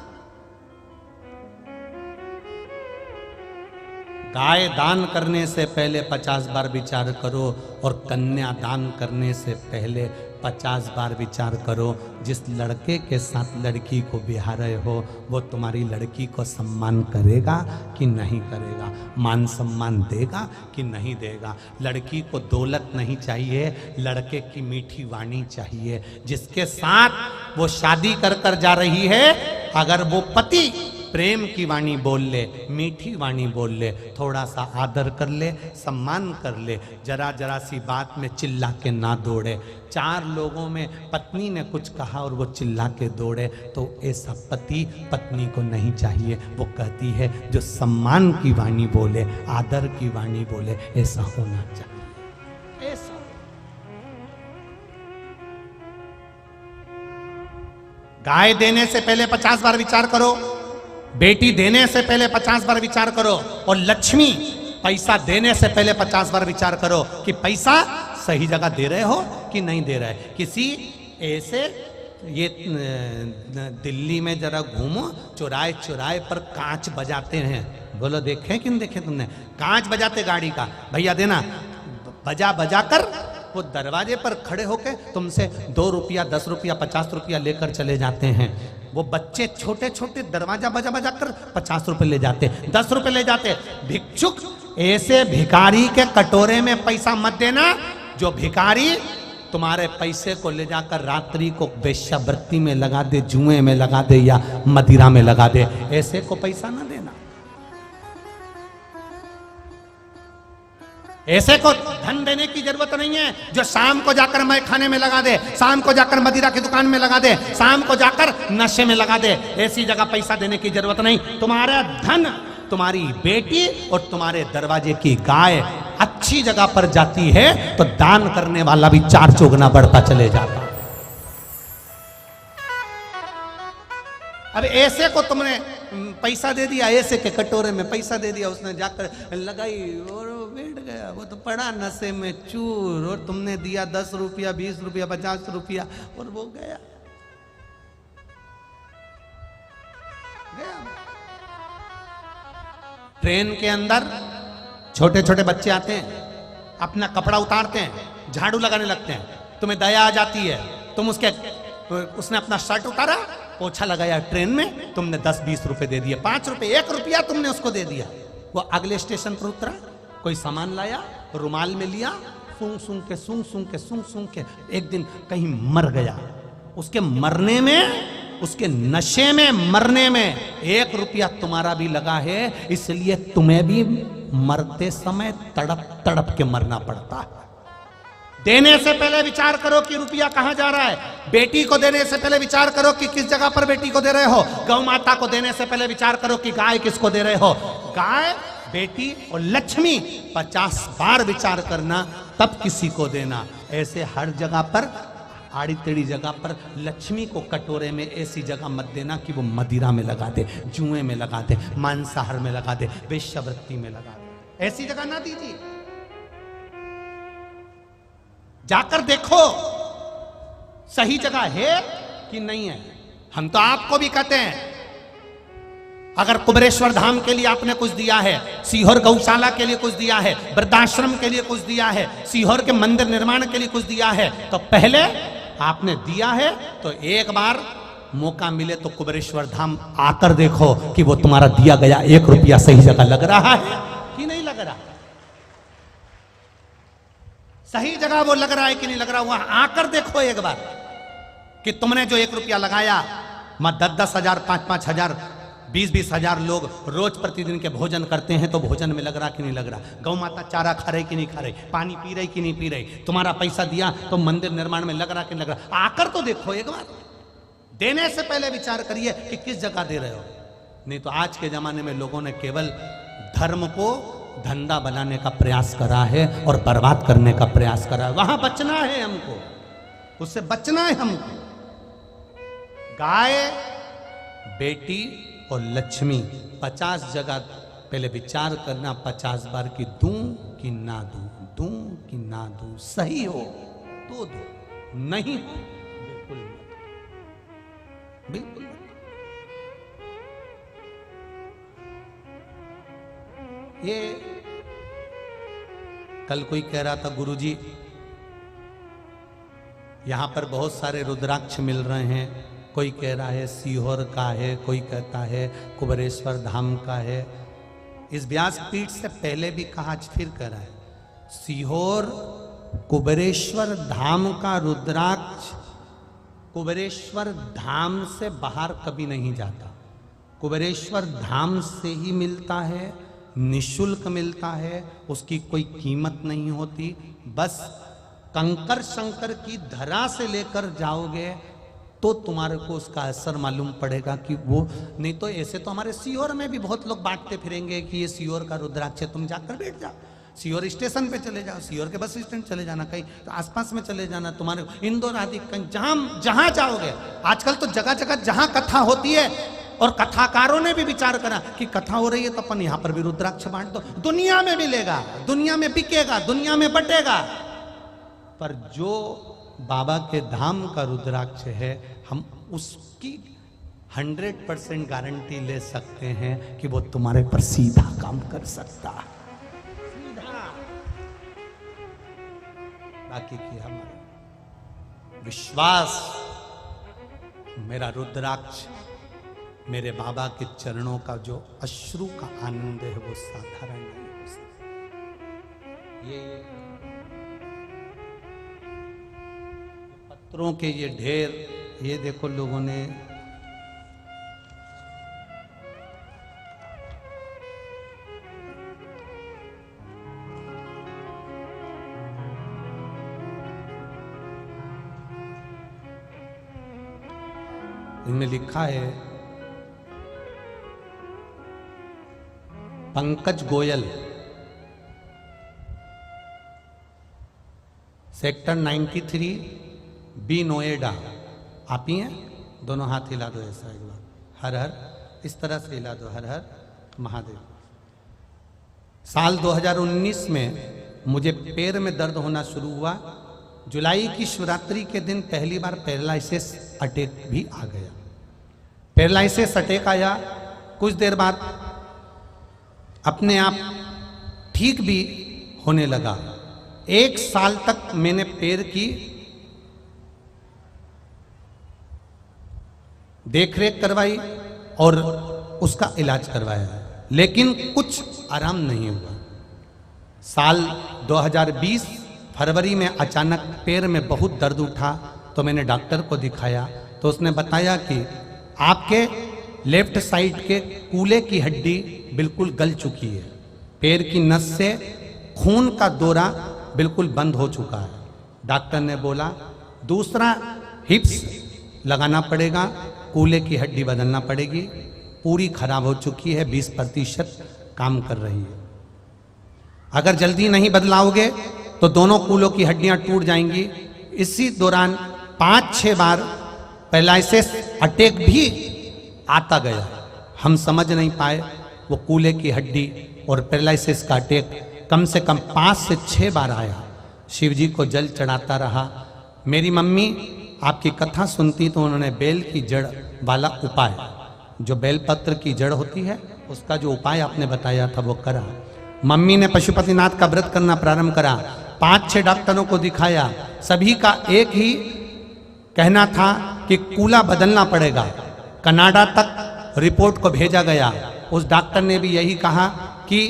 गाय दान करने से पहले 50 बार विचार करो, और कन्या दान करने से पहले 50 बार विचार करो। जिस लड़के के साथ लड़की को ब्याह रहे हो, वो तुम्हारी लड़की को सम्मान करेगा कि नहीं करेगा, मान सम्मान देगा कि नहीं देगा। लड़की को दौलत नहीं चाहिए, लड़के की मीठी वाणी चाहिए। जिसके साथ वो शादी कर कर जा रही है, अगर वो पति प्रेम की वाणी बोल ले, मीठी वाणी बोल ले, थोड़ा सा आदर कर ले, सम्मान कर ले, जरा जरा सी बात में चिल्ला के ना दौड़े। 4 लोगों में पत्नी ने कुछ कहा और वो चिल्ला के दौड़े, तो ऐसा पति पत्नी को नहीं चाहिए। वो कहती है जो सम्मान की वाणी बोले, आदर की वाणी बोले, ऐसा होना चाहिए। ऐसा गाय देने से पहले 50 बार विचार करो, बेटी देने से पहले 50 बार विचार करो, और लक्ष्मी पैसा देने से पहले 50 बार विचार करो कि पैसा सही जगह दे रहे हो कि नहीं दे रहे। किसी ऐसे, ये दिल्ली में जरा घूमो, चौराहे चौराहे पर कांच बजाते हैं, बोलो देखे कि नहीं देखे तुमने? कांच बजाते गाड़ी का, भैया देना, बजा बजा कर वो दरवाजे पर खड़े होके तुमसे 2 रुपया, 10 रुपया, 50 रुपया लेकर चले जाते हैं। वो बच्चे छोटे छोटे दरवाजा बजा बजा कर 50 रुपए ले जाते, 10 रुपए ले जाते। भिक्षुक, ऐसे भिखारी के कटोरे में पैसा मत देना जो भिखारी तुम्हारे पैसे को ले जाकर रात्रि को वेश्यावृत्ति में लगा दे, जुए में लगा दे या मदिरा में लगा दे। ऐसे को पैसा ना देना। ऐसे को धन देने की जरूरत नहीं है जो शाम को जाकर मैं खाने में लगा दे, शाम को जाकर मदिरा की दुकान में लगा दे, शाम को जाकर नशे में लगा दे। ऐसी जगह पैसा देने की जरूरत नहीं। तुम्हारा धन, तुम्हारी बेटी और तुम्हारे दरवाजे की गाय अच्छी जगह पर जाती है तो दान करने वाला भी 4 चौगुना बढ़ता चले जाता। अब ऐसे को तुमने पैसा दे दिया, ऐसे के कटोरे में पैसा दे दिया, उसने जाकर लगाई और वो बैठ गया। वो तो पड़ा नशे में चूर, और तुमने दिया 10 रुपया, 20 रुपया, 50 रुपया, और वो गया। ट्रेन के अंदर छोटे छोटे बच्चे आते हैं, अपना कपड़ा उतारते हैं, झाड़ू लगाने लगते हैं, तुम्हें दया आ जाती है, तुम उसने अपना शर्ट उतारा, पोछा लगाया ट्रेन में, तुमने 10-20 रुपए दे दिए, 5 रुपए, 1 रुपया तुमने उसको दे दिया। वो अगले स्टेशन पर उतरा, कोई सामान लाया, रुमाल में लिया, सूंघ सूंघ के एक दिन कहीं मर गया। उसके मरने में, उसके नशे में मरने में 1 रुपया तुम्हारा भी लगा है, इसलिए तुम्हें भी मरते समय तड़प तड़प के मरना पड़ता है। देने से पहले विचार करो कि रुपया कहां जा रहा है। बेटी को देने से पहले विचार करो कि किस जगह पर बेटी को दे रहे हो। गौ माता को देने से पहले विचार करो कि गाय किसको दे रहे हो। गाय, बेटी और लक्ष्मी 50 बार विचार करना, तब किसी को देना। ऐसे हर जगह पर, आड़ी टेढ़ी जगह पर लक्ष्मी को कटोरे में ऐसी जगह मत देना कि वो मदिरा में लगा दे, जुए में लगा दे, मांसाहार में लगा दे, वेश्यावृत्ति में लगा दे। ऐसी जगह ना दीजिए। जाकर देखो सही जगह है कि नहीं है। हम तो आपको भी कहते हैं, अगर कुबेरेश्वर धाम के लिए आपने कुछ दिया है, सीहोर गौशाला के लिए कुछ दिया है, वृद्धाश्रम के लिए कुछ दिया है, सीहोर के मंदिर निर्माण के लिए कुछ दिया है, तो पहले आपने दिया है तो एक बार मौका मिले तो कुबेरेश्वर धाम आकर देखो कि वो तुम्हारा दिया गया 1 रुपया सही जगह लग रहा है कि नहीं लग रहा। सही जगह वो लग रहा है कि नहीं लग रहा, वहां आकर देखो एक बार कि तुमने जो 1 रुपया लगाया, 10-10 हजार, 5-5 हजार, 20-20 हजार लोग रोज प्रतिदिन के भोजन करते हैं, तो भोजन में लग रहा कि नहीं लग रहा। गौ माता चारा खा रही कि नहीं खा रही, पानी पी रही कि नहीं पी रही, तुम्हारा पैसा दिया तो मंदिर निर्माण में लग रहा कि नहीं लग रहा। आकर तो देखो एक बार। देने से पहले विचार करिए कि किस जगह दे रहे हो। नहीं तो आज के जमाने में लोगों ने केवल धर्म को धंधा बनाने का प्रयास करा है और बर्बाद करने का प्रयास करा है। वहां बचना है हमको, उससे बचना है हमको। गाय, बेटी और लक्ष्मी 50 जगह पहले विचार करना, 50 बार कि दूं कि ना दूं, दूं कि ना दूं। सही हो तो दो, नहीं हो बिल्कुल मत, बिल्कुल मत। ये कल कोई कह रहा था, गुरुजी यहां पर बहुत सारे रुद्राक्ष मिल रहे हैं। कोई कह रहा है सीहोर का है, कोई कहता है कुबेरेश्वर धाम का है। इस व्यासपीठ से पहले भी कहा, आज फिर कह रहा है, सीहोर कुबेरेश्वर धाम का रुद्राक्ष कुबेरेश्वर धाम से बाहर कभी नहीं जाता। कुबेरेश्वर धाम से ही मिलता है, निशुल्क मिलता है, उसकी कोई कीमत नहीं होती। बस कंकर शंकर की धरा से लेकर जाओगे तो तुम्हारे को उसका असर मालूम पड़ेगा कि वो, नहीं तो ऐसे तो हमारे सीहोर में भी बहुत लोग बांटते फिरेंगे कि ये सीहोर का रुद्राक्ष है, तुम जाकर बैठ जाओ, सीहोर स्टेशन पे चले जाओ, सीहोर के बस स्टैंड चले जाना, कहीं तो आसपास में चले जाना, तुम्हारे इंदौर आदि कहीं जहां जाओगे। आजकल तो जगह जगह जहां कथा होती है, और कथाकारों ने भी विचार करा कि कथा हो रही है तो अपन यहां पर भी रुद्राक्ष बांट दो, दुनिया में मिलेगा, दुनिया में बिकेगा, दुनिया में बटेगा। पर जो बाबा के धाम का रुद्राक्ष है, हम उसकी 100% गारंटी ले सकते हैं कि वो तुम्हारे पर सीधा काम कर सकता है, सीधा। बाकी की हमारा विश्वास, मेरा रुद्राक्ष मेरे बाबा के चरणों का जो अश्रु का आनंद है वो साधारण नहीं हो सकता। ये पत्थरों के ये ढेर, ये देखो लोगों ने इनमें लिखा है, पंकज गोयल, सेक्टर 93 बी नोएडा। आप ही हैं? दोनों हाथ हिला दो ऐसा एक बार। हर हर इस तरह से हिला दो, हर हर महादेव। साल 2019 में मुझे पैर में दर्द होना शुरू हुआ। जुलाई की शिवरात्रि के दिन पहली बार पैरालिसिस अटैक भी आ गया। पैरालिसिस अटैक आया, कुछ देर बाद अपने आप ठीक भी होने लगा। 1 साल तक मैंने पैर की देखरेख करवाई और उसका इलाज करवाया, लेकिन कुछ आराम नहीं हुआ। साल 2020 फरवरी में अचानक पैर में बहुत दर्द उठा, तो मैंने डॉक्टर को दिखाया, तो उसने बताया कि आपके लेफ्ट साइड के कूल्हे की हड्डी बिल्कुल गल चुकी है, पैर की नस से खून का दौरा बिल्कुल बंद हो चुका है। डॉक्टर ने बोला दूसरा हिप्स लगाना पड़ेगा, कूल्हे की हड्डी बदलना पड़ेगी, पूरी खराब हो चुकी है, 20% काम कर रही है। अगर जल्दी नहीं बदलाओगे तो दोनों कूल्हों की हड्डियां टूट जाएंगी। इसी दौरान 5-6 बार पैरालिसिस अटैक भी आता गया। हम समझ नहीं पाए, वो कूल्हे की हड्डी और पैरालिसिस का अटैक कम से कम 5 से 6 बार आया। शिव जी को जल चढ़ाता रहा। मेरी मम्मी आपकी कथा सुनती तो उन्होंने बेल की जड़ वाला उपाय, जो बेलपत्र की जड़ होती है, उसका जो उपाय आपने बताया था वो करा। मम्मी ने पशुपतिनाथ का व्रत करना प्रारंभ करा। 5-6 डॉक्टरों को दिखाया, सभी का एक ही कहना था कि कूल्हा बदलना पड़ेगा। कनाडा तक रिपोर्ट को भेजा गया, उस डॉक्टर ने भी यही कहा कि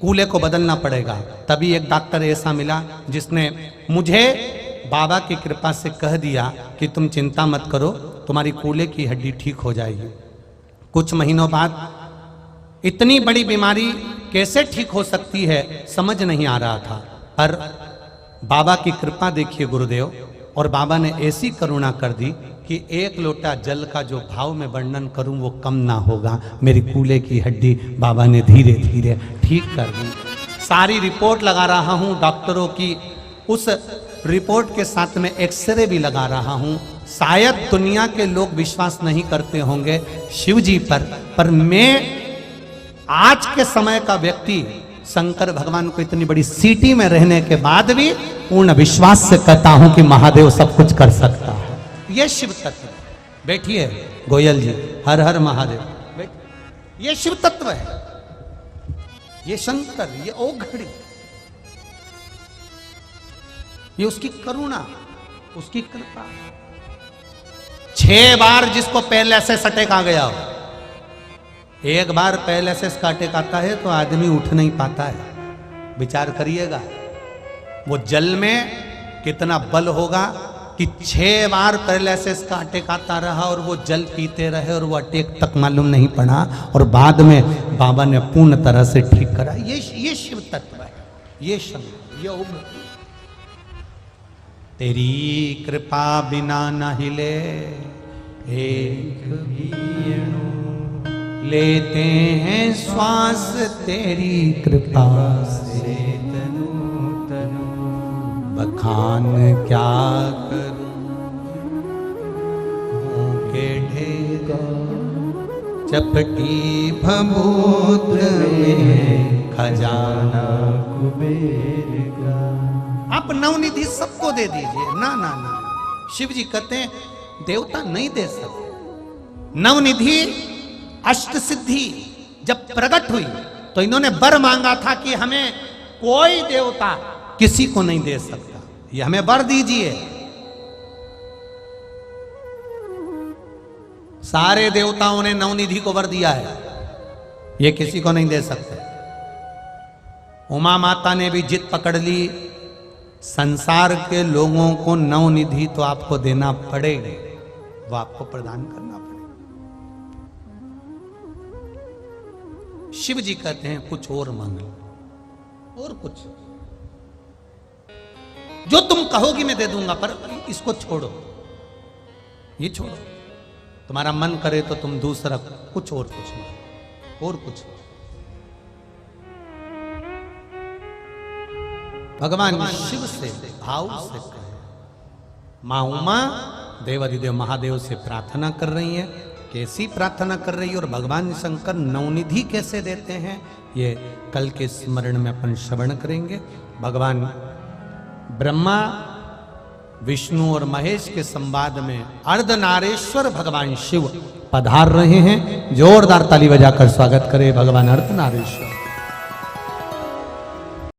कूल्हे को बदलना पड़ेगा। तभी एक डॉक्टर ऐसा मिला जिसने मुझे बाबा की कृपा से कह दिया कि तुम चिंता मत करो, तुम्हारी कूल्हे की हड्डी ठीक हो जाएगी। कुछ महीनों बाद इतनी बड़ी बीमारी कैसे ठीक हो सकती है समझ नहीं आ रहा था, पर बाबा की कृपा देखिए गुरुदेव, और बाबा ने ऐसी करुणा कर दी कि 1 लोटा जल का जो भाव में वर्णन करूं वो कम ना होगा। मेरी कूल्हे की हड्डी बाबा ने धीरे धीरे ठीक कर दी। सारी रिपोर्ट लगा रहा हूं डॉक्टरों की, उस रिपोर्ट के साथ में एक्सरे भी लगा रहा हूं। शायद दुनिया के लोग विश्वास नहीं करते होंगे शिव जी पर मैं आज के समय का व्यक्ति शंकर भगवान को इतनी बड़ी सिटी में रहने के बाद भी पूर्ण विश्वास से कहता हूं कि महादेव सब कुछ कर सकता है। यह शिव तत्व। बैठिए गोयल जी, हर हर महादेव। यह शिव तत्व है, ये शंकर, ये ओघड़ी, ये उसकी करुणा, उसकी कृपा। 6 बार जिसको पैरालिसिस अटैक आ गया, 1 बार पैरालिसिस का अटैक आता है तो आदमी उठ नहीं पाता है। विचार करिएगा वो जल में कितना बल होगा कि 6 बार पैरालिसिस का अटैक आता रहा और वो जल पीते रहे और वो अटैक तक मालूम नहीं पड़ा, और बाद में बाबा ने पूर्ण तरह से ठीक करा। ये शिव तत्व है, ये शंकर, ये उग्र। तेरी कृपा बिना न हिले एक भी अणु, लेते हैं श्वास तेरी कृपा से तनु तनु। बखान क्या करूं के ढेर, चपटी भभूत में खजाना कुबेर का। आप नवनिधि सबको दे दीजिए, ना ना ना। शिव जी कहते हैं देवता नहीं दे सकते नवनिधि। अष्ट सिद्धि जब प्रकट हुई तो इन्होंने वर मांगा था कि हमें कोई देवता किसी को नहीं दे सकता, ये हमें वर दीजिए। सारे देवताओं ने नवनिधि को वर दिया है, ये किसी को नहीं दे सकते। उमा माता ने भी जिद पकड़ ली, संसार के लोगों को नवनिधि तो आपको देना पड़ेगी, वो आपको प्रदान करना पड़ेगा। शिव जी कहते हैं कुछ और मांग लो, और कुछ जो तुम कहोगी मैं दे दूंगा, पर इसको छोड़ो, ये छोड़ो। तुम्हारा मन करे तो तुम दूसरा कुछ और पूछो, और कुछ। भगवान शिव से भाव से कहे। मां उमा देवाधिदेव महादेव से प्रार्थना कर रही हैं कैसी प्रार्थना कर रही है और भगवान शंकर नवनिधि कैसे देते हैं, ये कल के स्मरण में अपन श्रवण करेंगे। भगवान ब्रह्मा विष्णु और महेश के संवाद में अर्धनारेश्वर भगवान शिव पधार रहे हैं। जोरदार ताली बजाकर स्वागत करें भगवान अर्धनारेश्वर।